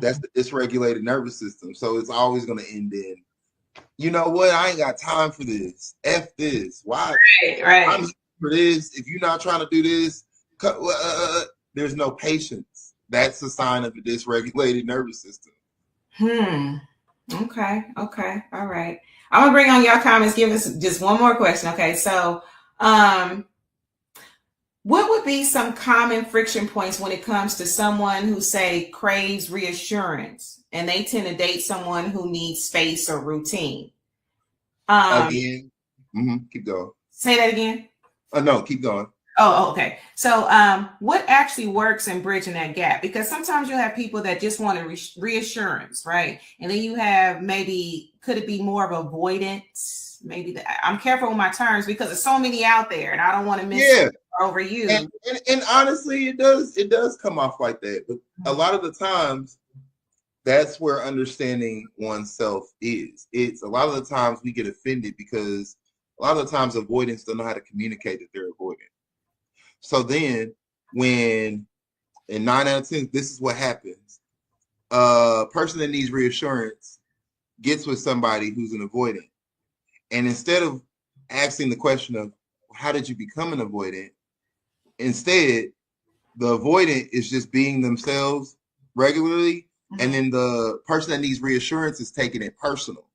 That's the dysregulated nervous system. So it's always going to end in, you know what? I ain't got time for this. F this. Why? Right. I'm here for this. If you're not trying to do this, there's no patience. That's a sign of a dysregulated nervous system. Okay. All right. I'm gonna bring on your comments. Give us just one more question. Okay. So, What would be some common friction points when it comes to someone who, say, craves reassurance and they tend to date someone who needs space or routine? Again, keep going. Say that again. No, keep going. Okay. So, what actually works in bridging that gap? Because sometimes you have people that just want a reassurance, right? And then you have maybe, could it be more of avoidance? Maybe I'm careful with my terms because there's so many out there, and I don't want to miss over you. And honestly, it does come off like that. But a lot of the times, that's where understanding oneself is. It's a lot of the times we get offended because a lot of the times avoidance don't know how to communicate that they're avoiding. So then when in 9 out of 10, this is what happens. A person that needs reassurance gets with somebody who's an avoidant. And instead of asking the question of how did you become an avoidant, instead, the avoidant is just being themselves regularly. And then the person that needs reassurance is taking it personal.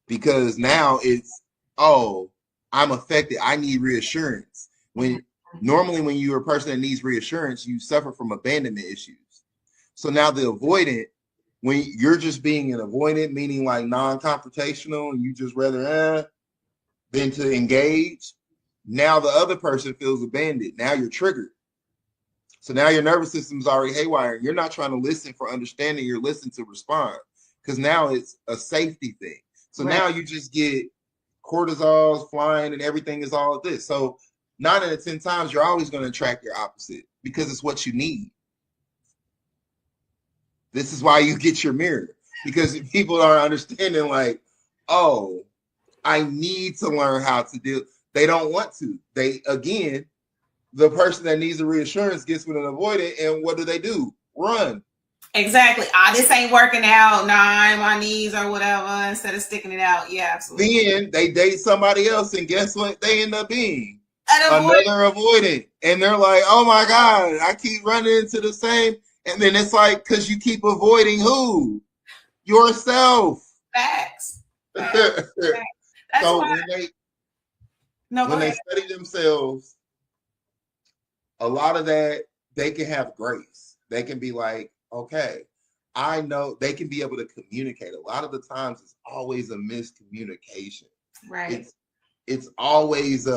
Because now it's, oh, I'm affected. I need reassurance. When normally when you're a person that needs reassurance, you suffer from abandonment issues. So now the avoidant, when you're just being an avoidant, meaning like non-confrontational, and you just rather than to engage, now the other person feels abandoned. Now you're triggered. So now your nervous system's already haywire. You're not trying to listen for understanding. You're listening to respond because now it's a safety thing. So now you just get cortisols flying and everything is all of this. So 9 out of 10 times, you're always going to attract your opposite because it's what you need. This is why you get your mirror, because people are understanding like, oh, I need to learn how to deal. They don't want to. They, again, the person that needs a reassurance gets with an avoidant, and what do? Run. Exactly. This ain't working out. Nah, my knees or whatever, instead of sticking it out. Yeah, absolutely. Then they date somebody else, and guess what they end up being? Another avoidant. And they're like, oh my God, I keep running into the same. And then it's like, because you keep avoiding who? Yourself. Facts. So when they study themselves, a lot of that, they can have grace. They can be like, okay, I know. They can be able to communicate. A lot of the times it's always a miscommunication. Right. It's always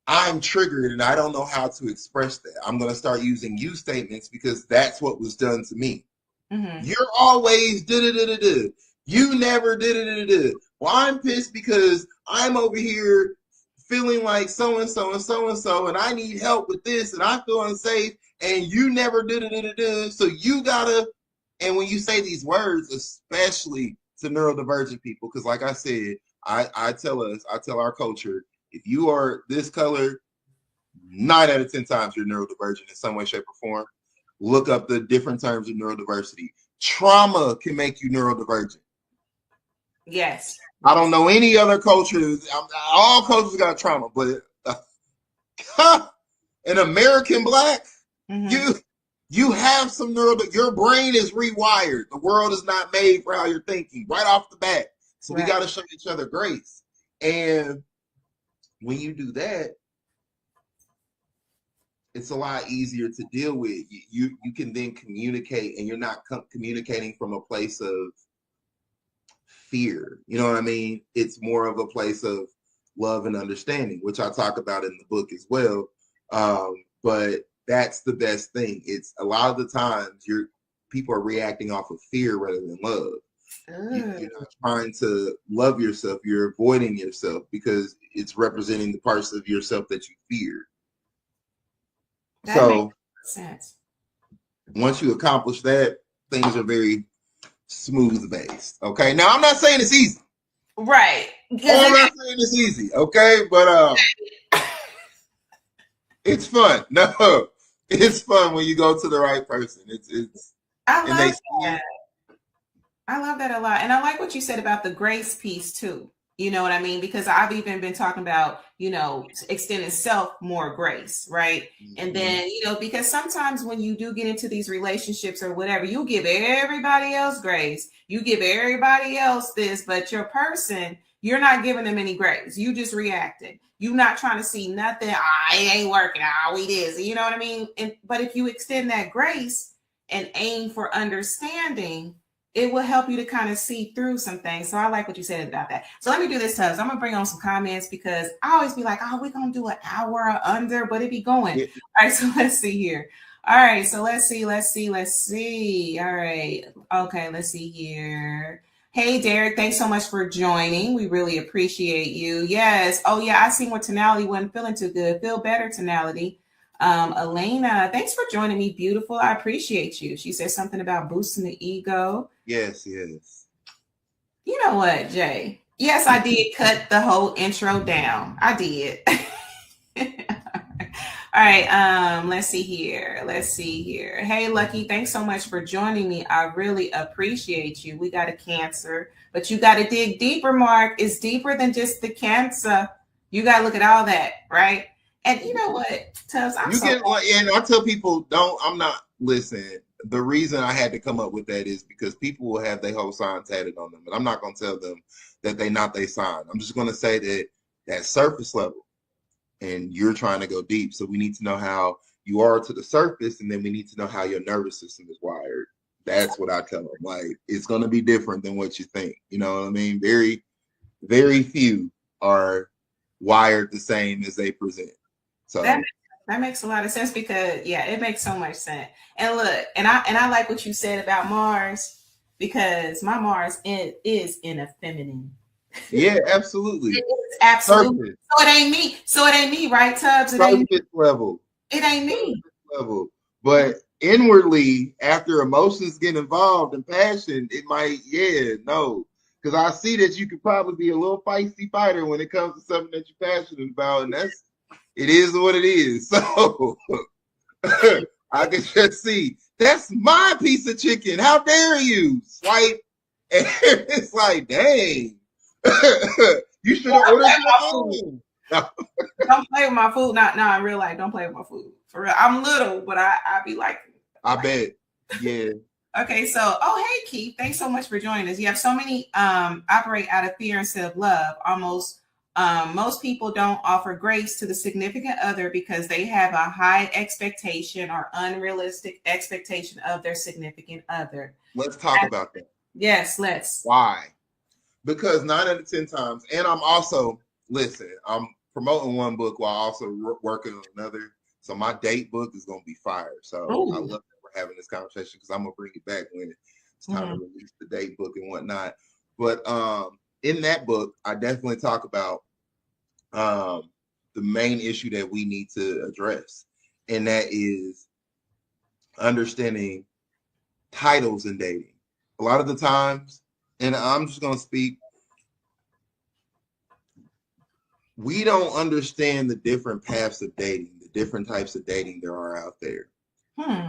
I'm triggered and I don't know how to express that. I'm going to start using you statements because that's what was done to me. You're always da-da-da-da-da. You never da-da-da-da-da. Well, I'm pissed because I'm over here feeling like so-and-so and so-and-so, and I need help with this, and I feel unsafe, and you never da-da-da-da-da. So you gotta, and when you say these words, especially to neurodivergent people, because like I said, I tell our culture, if you are this color, 9 out of 10 times you're neurodivergent in some way, shape, or form. Look up the different terms of neurodiversity. Trauma can make you neurodivergent. Yes. I don't know any other cultures. All cultures got trauma, but an American Black, you have some your brain is rewired. The world is not made for how you're thinking right off the bat. So we got to show each other grace. And when you do that, it's a lot easier to deal with. You can then communicate, and you're not communicating from a place of fear. You know what I mean? It's more of a place of love and understanding, which I talk about in the book as well. But that's the best thing. It's a lot of the times people are reacting off of fear rather than love. You're not trying to love yourself. You're avoiding yourself because it's representing the parts of yourself that you fear. That makes sense. Once you accomplish that, things are very smooth based. Okay. Now I'm not saying it's easy. Right. I'm not saying it's easy. Okay. But it's fun. No, it's fun when you go to the right person. I love that a lot. And I like what you said about the grace piece too. You know what I mean? Because I've even been talking about, extending self more grace, right? And then, because sometimes when you do get into these relationships or whatever, you give everybody else grace. You give everybody else this, but your person, you're not giving them any grace. You just reacted. You're not trying to see nothing. It ain't working. We this. You know what I mean? But if you extend that grace and aim for understanding, it will help you to kind of see through some things. So I like what you said about that. So let me do this, Tubbs. I'm going to bring on some comments because I always be like, we're going to do an hour or under, but it be going. Yeah. All right, so let's see here. All right, so let's see. All right. Okay, let's see here. Hey, Derek, thanks so much for joining. We really appreciate you. Yes. Oh, yeah, I seen where Tonality wasn't feeling too good. Feel better, Tonality. Elena, thanks for joining me, beautiful. I appreciate you. She said something about boosting the ego. Yes. You know what, Jay? Yes, I did cut the whole intro down. I did. All right, let's see here. Hey, Lucky, thanks so much for joining me. I really appreciate you. We got a Cancer, but you got to dig deeper, Mark. It's deeper than just the Cancer. You got to look at all that, right? And you know what, Tubbs? And I tell people, listen, the reason I had to come up with that is because people will have their whole sign tatted on them. And I'm not going to tell them that they not their sign. I'm just going to say that surface level. And you're trying to go deep. So we need to know how you are to the surface, and then we need to know how your nervous system is wired. That's what I tell them. Like, it's going to be different than what you think. You know what I mean? Very, very few are wired the same as they present. So that makes a lot of sense because, it makes so much sense. And look, and I like what you said about Mars because my Mars is in a feminine. Yeah, absolutely. It is absolutely. So it ain't me, right, Tubbs? Level. It ain't me. Level. But inwardly, after emotions get involved and passion, it might, no. Because I see that you could probably be a little feisty fighter when it comes to something that you're passionate about, and it is what it is. So I can just see that's my piece of chicken. How dare you? Swipe, and it's like, dang. You should have ordered your own. No. Don't play with my food. Not in real life. Don't play with my food. For real. I'm little, but I be like. I bet. Yeah. Okay, so hey Keith, thanks so much for joining us. You have so many operate out of fear instead of love. Most people don't offer grace to the significant other because they have a high expectation or unrealistic expectation of their significant other. Let's talk about that. Yes, let's. Why? Because 9 out of 10 times, and I'm promoting one book while also working on another. So my date book is going to be fire. So I love that we're having this conversation because I'm going to bring it back when it's time to release the date book and whatnot. But in that book, I definitely talk about the main issue that we need to address. And that is understanding titles in dating. A lot of the times, and I'm just going to speak, we don't understand the different paths of dating, the different types of dating there are out there.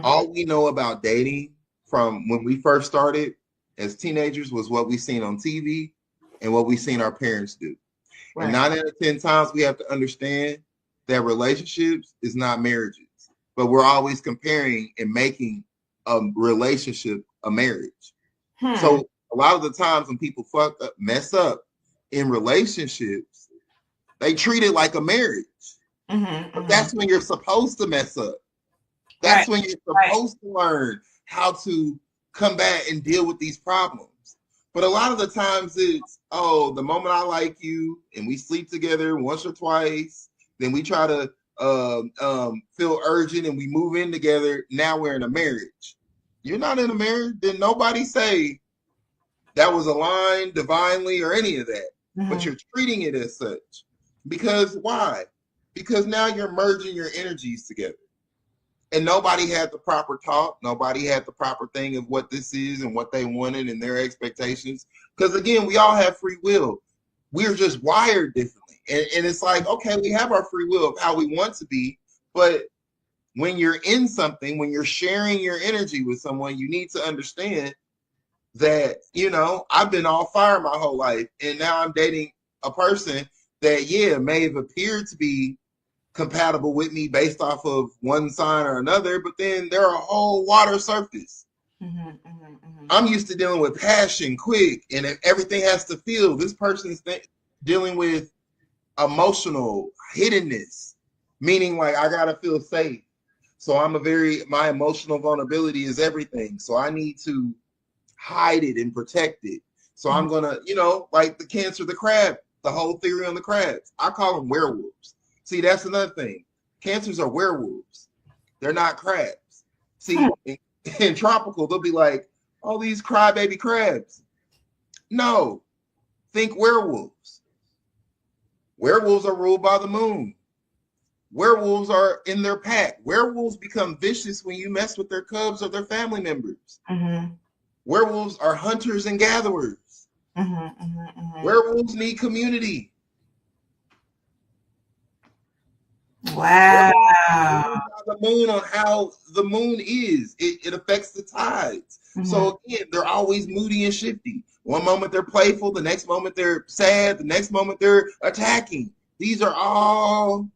All we know about dating from when we first started as teenagers was what we seen on TV and what we seen our parents do. Right. And 9 out of 10 times we have to understand that relationships is not marriages, but we're always comparing and making a relationship a marriage. So a lot of the times when people mess up in relationships, they treat it like a marriage. But that's when you're supposed to mess up. That's when you're supposed to learn how to combat and deal with these problems. But a lot of the times it's, the moment I like you and we sleep together once or twice, then we try to feel urgent and we move in together. Now we're in a marriage. You're not in a marriage. Then nobody say that was aligned divinely or any of that. But you're treating it as such. Because why? Because now you're merging your energies together. And nobody had the proper talk. Nobody had the proper thing of what this is and what they wanted and their expectations. Because again, we all have free will. We're just wired differently. And it's like, okay, we have our free will of how we want to be. But when you're in something, when you're sharing your energy with someone, you need to understand that, I've been all fire my whole life. And now I'm dating a person that, may have appeared to be compatible with me based off of one sign or another, but then they're a whole water surface. I'm used to dealing with passion quick, and everything has to feel. This person's thing. dealing with emotional hiddenness, meaning like I gotta feel safe. So my emotional vulnerability is everything. So I need to hide it and protect it. So I'm gonna, like the Cancer, the crab, the whole theory on the crabs. I call them werewolves. See, that's another thing. Cancers are werewolves. They're not crabs. See, in tropical, they'll be like, all these crybaby crabs. No, think werewolves. Werewolves are ruled by the moon. Werewolves are in their pack. Werewolves become vicious when you mess with their cubs or their family members. Mm-hmm. Werewolves are hunters and gatherers. Werewolves need community. Wow. The moon on how the moon is. It affects the tides. So again, they're always moody and shifty. One moment they're playful, the next moment they're sad, the next moment they're attacking. These are all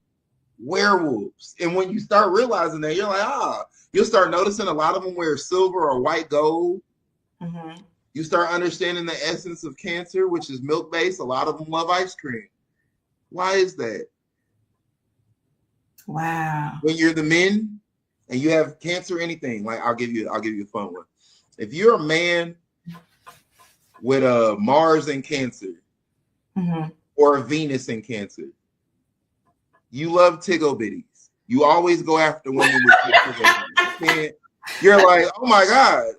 werewolves. And when you start realizing that, you're like, you'll start noticing a lot of them wear silver or white gold. You start understanding the essence of Cancer, which is milk-based. A lot of them love ice cream. Why is that? Wow. When you're the men and you have Cancer, anything, like I'll give you a fun one. If you're a man with a Mars in Cancer or a Venus in Cancer, you love Tiggle bitties. You always go after women with Tiggle bitties. You're like, oh my God,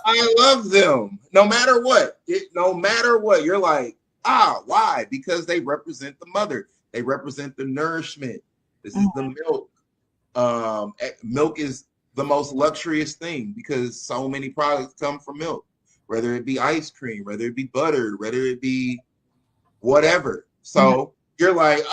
I love them. No matter what. You're like, why? Because they represent the mother. They represent the nourishment. This is the milk. Milk is the most luxurious thing because so many products come from milk, whether it be ice cream, whether it be butter, whether it be whatever. So you're like,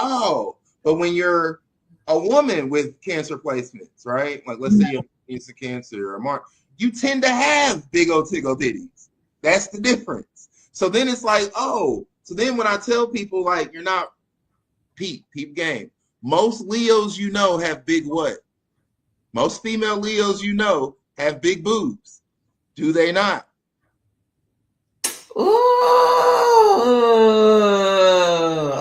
but when you're a woman with Cancer placements, right? Like let's say you're into Cancer or Mars, you tend to have big old Tiggle bitties. That's the difference. So then it's like, so then when I tell people like you're not peep game. Most Leos have big what? Most female Leos have big boobs. Do they not? Ooh,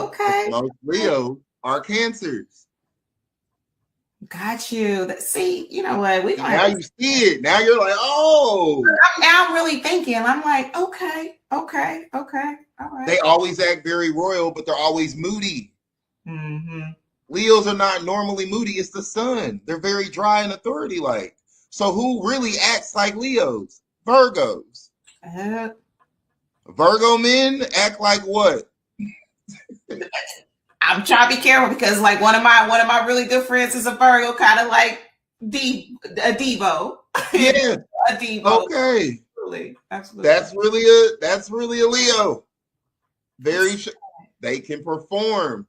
okay. Most Leos are Cancers. Got you. See, you know what? Now you see it. Now you're like, Now I'm really thinking. I'm like, okay. All right. They always act very royal, but they're always moody. Leos are not normally moody. It's the sun. They're very dry and authority-like. So who really acts like Leos? Virgos. Virgo men act like what? I'm trying to be careful because like one of my really good friends is a Virgo, kind of like a Devo. Yeah. A Devo. Okay. Absolutely. That's really a Leo. They can perform.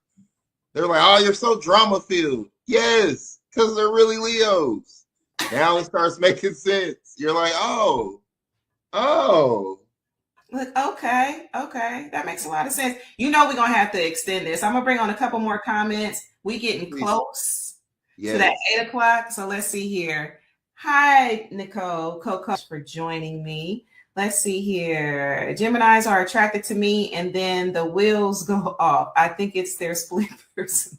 They're like, you're so drama filled. Yes, because they're really Leos. Now it starts making sense. You're like, Okay. That makes a lot of sense. We're going to have to extend this. I'm going to bring on a couple more comments. We getting close to that 8:00. So let's see here. Hi, Nicole, Coco, for joining me. Let's see here. Geminis are attracted to me and then the wheels go off. I think it's their split personality.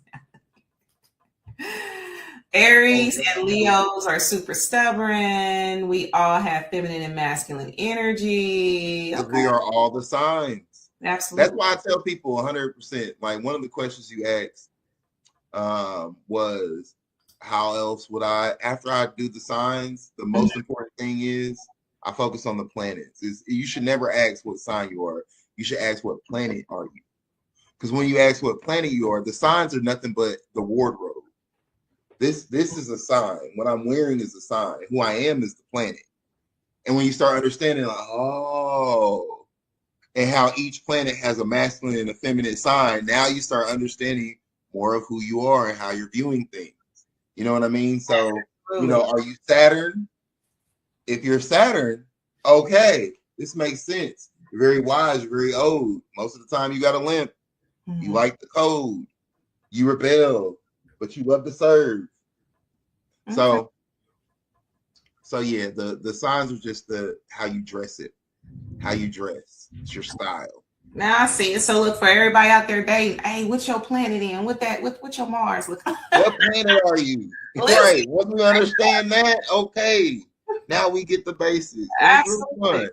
Aries and Leos are super stubborn. We all have feminine and masculine energy. Okay. We are all the signs. Absolutely. That's why I tell people 100%. Like one of the questions you asked was, how else would after I do the signs, the most important thing is I focus on the planets. You should never ask what sign you are. You should ask what planet are you. Because when you ask what planet you are, the signs are nothing but the wardrobe. This is a sign. What I'm wearing is a sign. Who I am is the planet. And when you start understanding, like, and how each planet has a masculine and a feminine sign, now you start understanding more of who you are and how you're viewing things. You know what I mean? So, are you Saturn? If you're Saturn, okay, this makes sense. You're very wise, you're very old. Most of the time you got a limp. You like the code. You rebel, but you love to serve. So yeah, the signs are just how you dress it, how you dress. It's your style. Now I see it. So look, for everybody out there dating, hey, what's your planet in? What your Mars look? What planet are you? Listen, Right. Once we understand that, okay. Now we get the basics. And it's really absolutely. fun.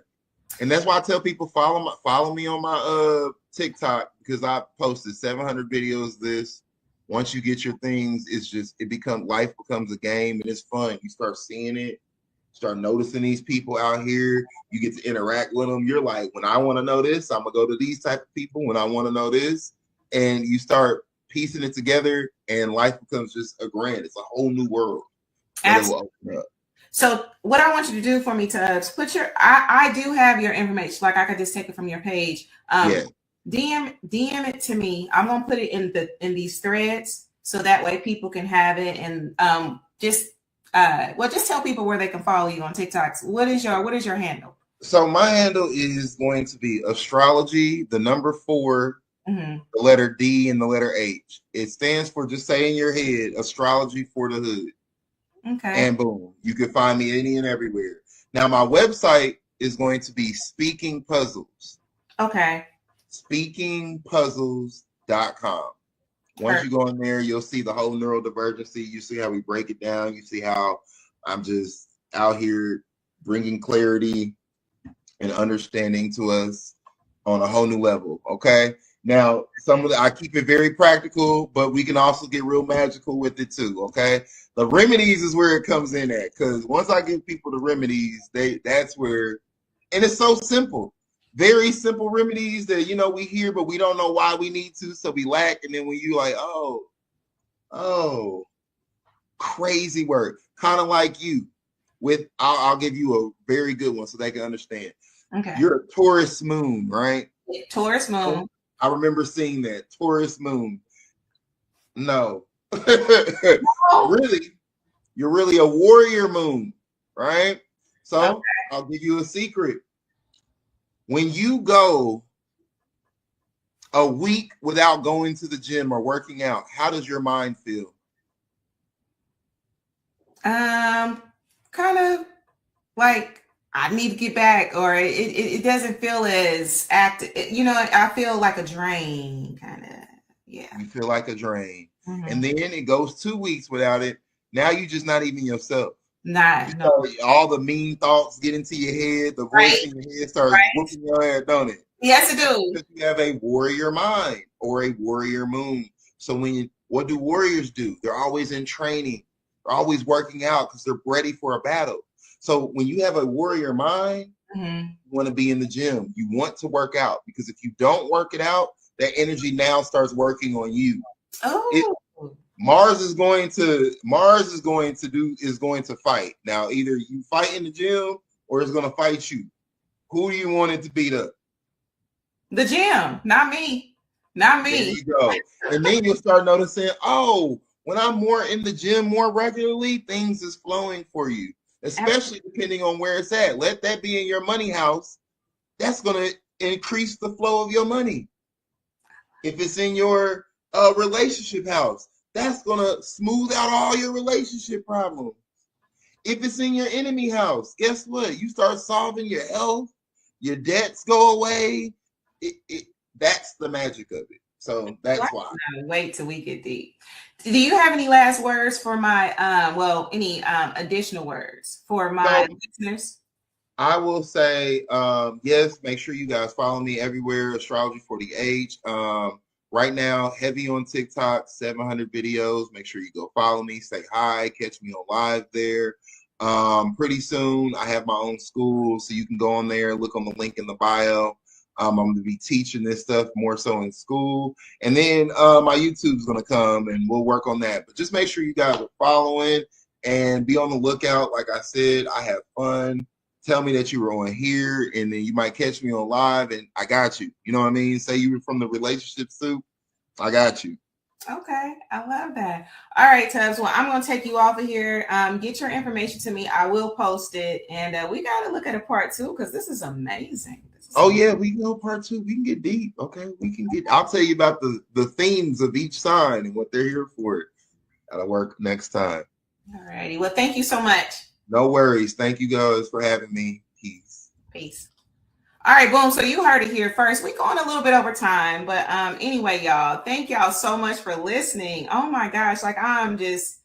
And that's why I tell people follow me on my TikTok, because I posted 700 videos this. Once you get your things, it's just life becomes a game, and it's fun. You start seeing it, start noticing these people out here. You get to interact with them. You're like, when I want to know this, I'm gonna go to these type of people. When I want to know this, and you start piecing it together, and life becomes just a grand. It's a whole new world that it will open up. So what I want you to do for me to put I do have your information. Like I could just take it from your page. Yeah. DM it to me. I'm gonna put it in these threads so that way people can have it, and just tell people where they can follow you on TikToks. What is your handle? So my handle is going to be astrology, the number 4, the letter D, and the letter H. It stands for, just say in your head, astrology for the hood. Okay. And boom, you can find me any and everywhere. Now my website is going to be Speaking Puzzles. Okay. SpeakingPuzzles.com. Once you go in there, you'll see the whole neurodivergency. You see how we break it down. You see how I'm just out here bringing clarity and understanding to us on a whole new level. Okay. Now, I keep it very practical, but we can also get real magical with it too. Okay. The remedies is where it comes in at, because once I give people the remedies, that's where, and it's so simple. Very simple remedies that, we hear, but we don't know why we need to, so we lack. And then when you like, oh, crazy work, kind of like you with, I'll give you a very good one so they can understand. Okay. You're a Taurus moon, right? Taurus moon. I remember seeing that. Taurus moon. No. Really, you're really a warrior moon, right? So okay. I'll give you a secret. When you go a week without going to the gym or working out, how does your mind feel? Kind of like I need to get back, or it doesn't feel as active. I feel like a drain, kind of. Yeah. You feel like a drain. And then it goes 2 weeks without it. Now you're just not even yourself. No. All the mean thoughts get into your head. The voice in your head starts whooping your head, don't it? Yes, it do. Because you have a warrior mind or a warrior moon. So what do warriors do? They're always in training. They're always working out because they're ready for a battle. So when you have a warrior mind, you want to be in the gym. You want to work out, because if you don't work it out, that energy now starts working on you. Oh. Mars is going to fight. Now, either you fight in the gym or it's going to fight you. Who do you want it to beat up? The gym, not me. Not me. There you go. And then you'll start noticing, when I'm more in the gym more regularly, things is flowing for you, especially depending on where it's at. Let that be in your money house. That's going to increase the flow of your money. If it's in your relationship house, that's going to smooth out all your relationship problems. If it's in your enemy house, guess what? You start solving your health, your debts go away. That's the magic of it. So that's why. Wait till we get deep. Do you have any last words for my, any additional words for my listeners? I will say, yes, make sure you guys follow me everywhere, Astrology for the H. Right now, heavy on TikTok, 700 videos. Make sure you go follow me, say hi, catch me on live there. Pretty soon, I have my own school, so you can go on there, look on the link in the bio. I'm going to be teaching this stuff more so in school. And then my YouTube's going to come, and we'll work on that. But just make sure you guys are following and be on the lookout. Like I said, I have fun. Tell me that you were on here, and then you might catch me on live, and I got you. You know what I mean? Say you were from the relationship soup. I got you. Okay. I love that. All right, Tubbs. Well, I'm going to take you off of here. Get your information to me. I will post it. And we got to look at a part 2, because this is amazing. Yeah, we can go part 2. We can get deep. Okay. I'll tell you about the themes of each sign and what they're here for. That'll work next time. All righty. Well, thank you so much. No worries. Thank you guys for having me. Peace. All right, boom. So you heard it here first. We're going a little bit over time, but anyway, y'all, thank y'all so much for listening. Oh my gosh, like I'm just,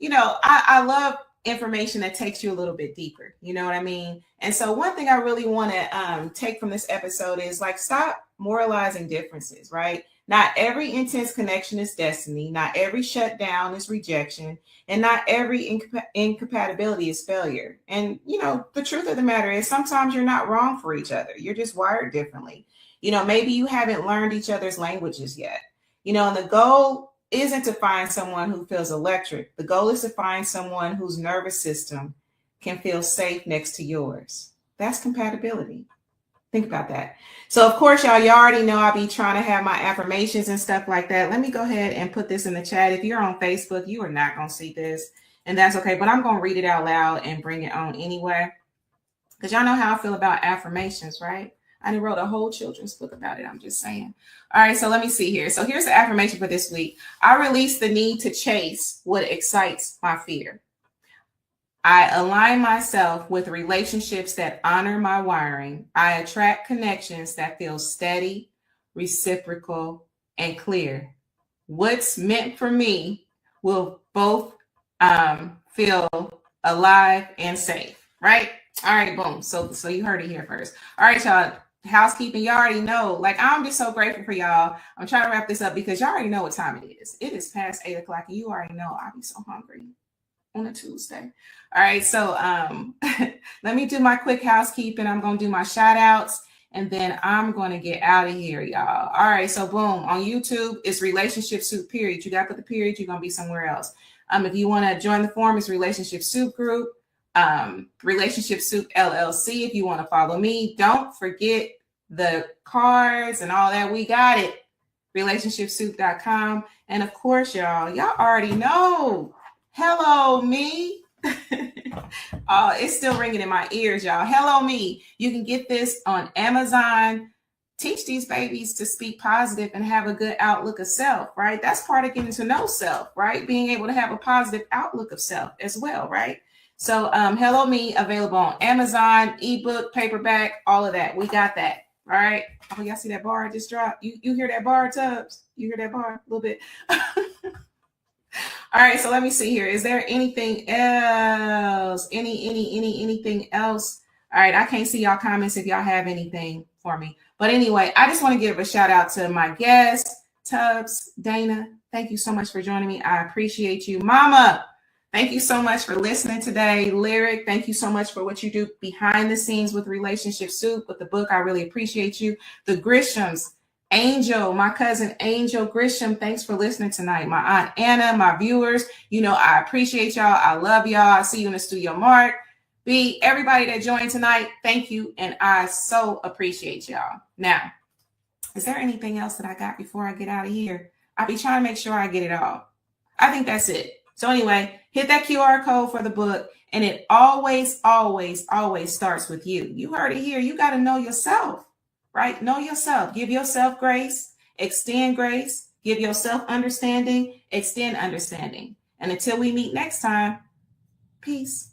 I love information that takes you a little bit deeper. You know what I mean? And so one thing I really want to take from this episode is like stop moralizing differences, right? Not every intense connection is destiny. Not every shutdown is rejection. And not every incompatibility is failure. And, the truth of the matter is sometimes you're not wrong for each other. You're just wired differently. Maybe you haven't learned each other's languages yet. And the goal isn't to find someone who feels electric. The goal is to find someone whose nervous system can feel safe next to yours. That's compatibility. Think about that. So, of course, y'all already know I'll be trying to have my affirmations and stuff like that. Let me go ahead and put this in the chat. If you're on Facebook, you are not going to see this, and that's okay. But I'm going to read it out loud and bring it on anyway, because y'all know how I feel about affirmations, right? I wrote a whole children's book about it. I'm just saying. All right, so let me see here. So here's the affirmation for this week. I release the need to chase what excites my fear. I align myself with relationships that honor my wiring. I attract connections that feel steady, reciprocal, and clear. What's meant for me will both feel alive and safe, right? All right, boom. So you heard it here first. All right, y'all. Housekeeping, y'all already know. Like, I'm just so grateful for y'all. I'm trying to wrap this up because y'all already know what time it is. It is past 8 o'clock, and you already know I'll be so hungry on a Tuesday. All right, so let me do my quick housekeeping. I'm going to do my shout outs, and then I'm going to get out of here, y'all. All right, so boom, on YouTube, it's Relationship Soup, period. You got to put the period, you're going to be somewhere else. If you want to join the forum, it's Relationship Soup Group, Relationship Soup LLC. If you want to follow me, don't forget the cards and all that. We got it. Relationshipsoup.com. And of course, y'all already know. Hello, me. It's still ringing in my ears, y'all. Hello, me. You can get this on Amazon. Teach these babies to speak positive and have a good outlook of self, right? That's part of getting to know self, right? Being able to have a positive outlook of self as well, right? So Hello Me, available on Amazon, ebook, paperback, all of that. We got that. All right. Oh, y'all see that bar I just dropped? You hear that bar, Tubbs? You hear that bar a little bit? All right, so let me see here. Is there anything else? Anything else? All right, I can't see y'all comments if y'all have anything for me. But anyway, I just want to give a shout out to my guests, Tubbs, Dana. Thank you so much for joining me. I appreciate you. Mama, thank you so much for listening today. Lyric, thank you so much for what you do behind the scenes with Relationship Soup, with the book. I really appreciate you. The Grishams, Angel, my cousin Angel Grisham, thanks for listening tonight. My aunt Anna, my viewers, I appreciate y'all. I love y'all. I see you in the studio, Mark. B, everybody that joined tonight, thank you. And I so appreciate y'all. Now, is there anything else that I got before I get out of here? I'll be trying to make sure I get it all. I think that's it. So anyway, hit that QR code for the book. And it always, always, always starts with you. You heard it here. You got to know yourself. Right? Know yourself. Give yourself grace. Extend grace. Give yourself understanding. Extend understanding. And until we meet next time, peace.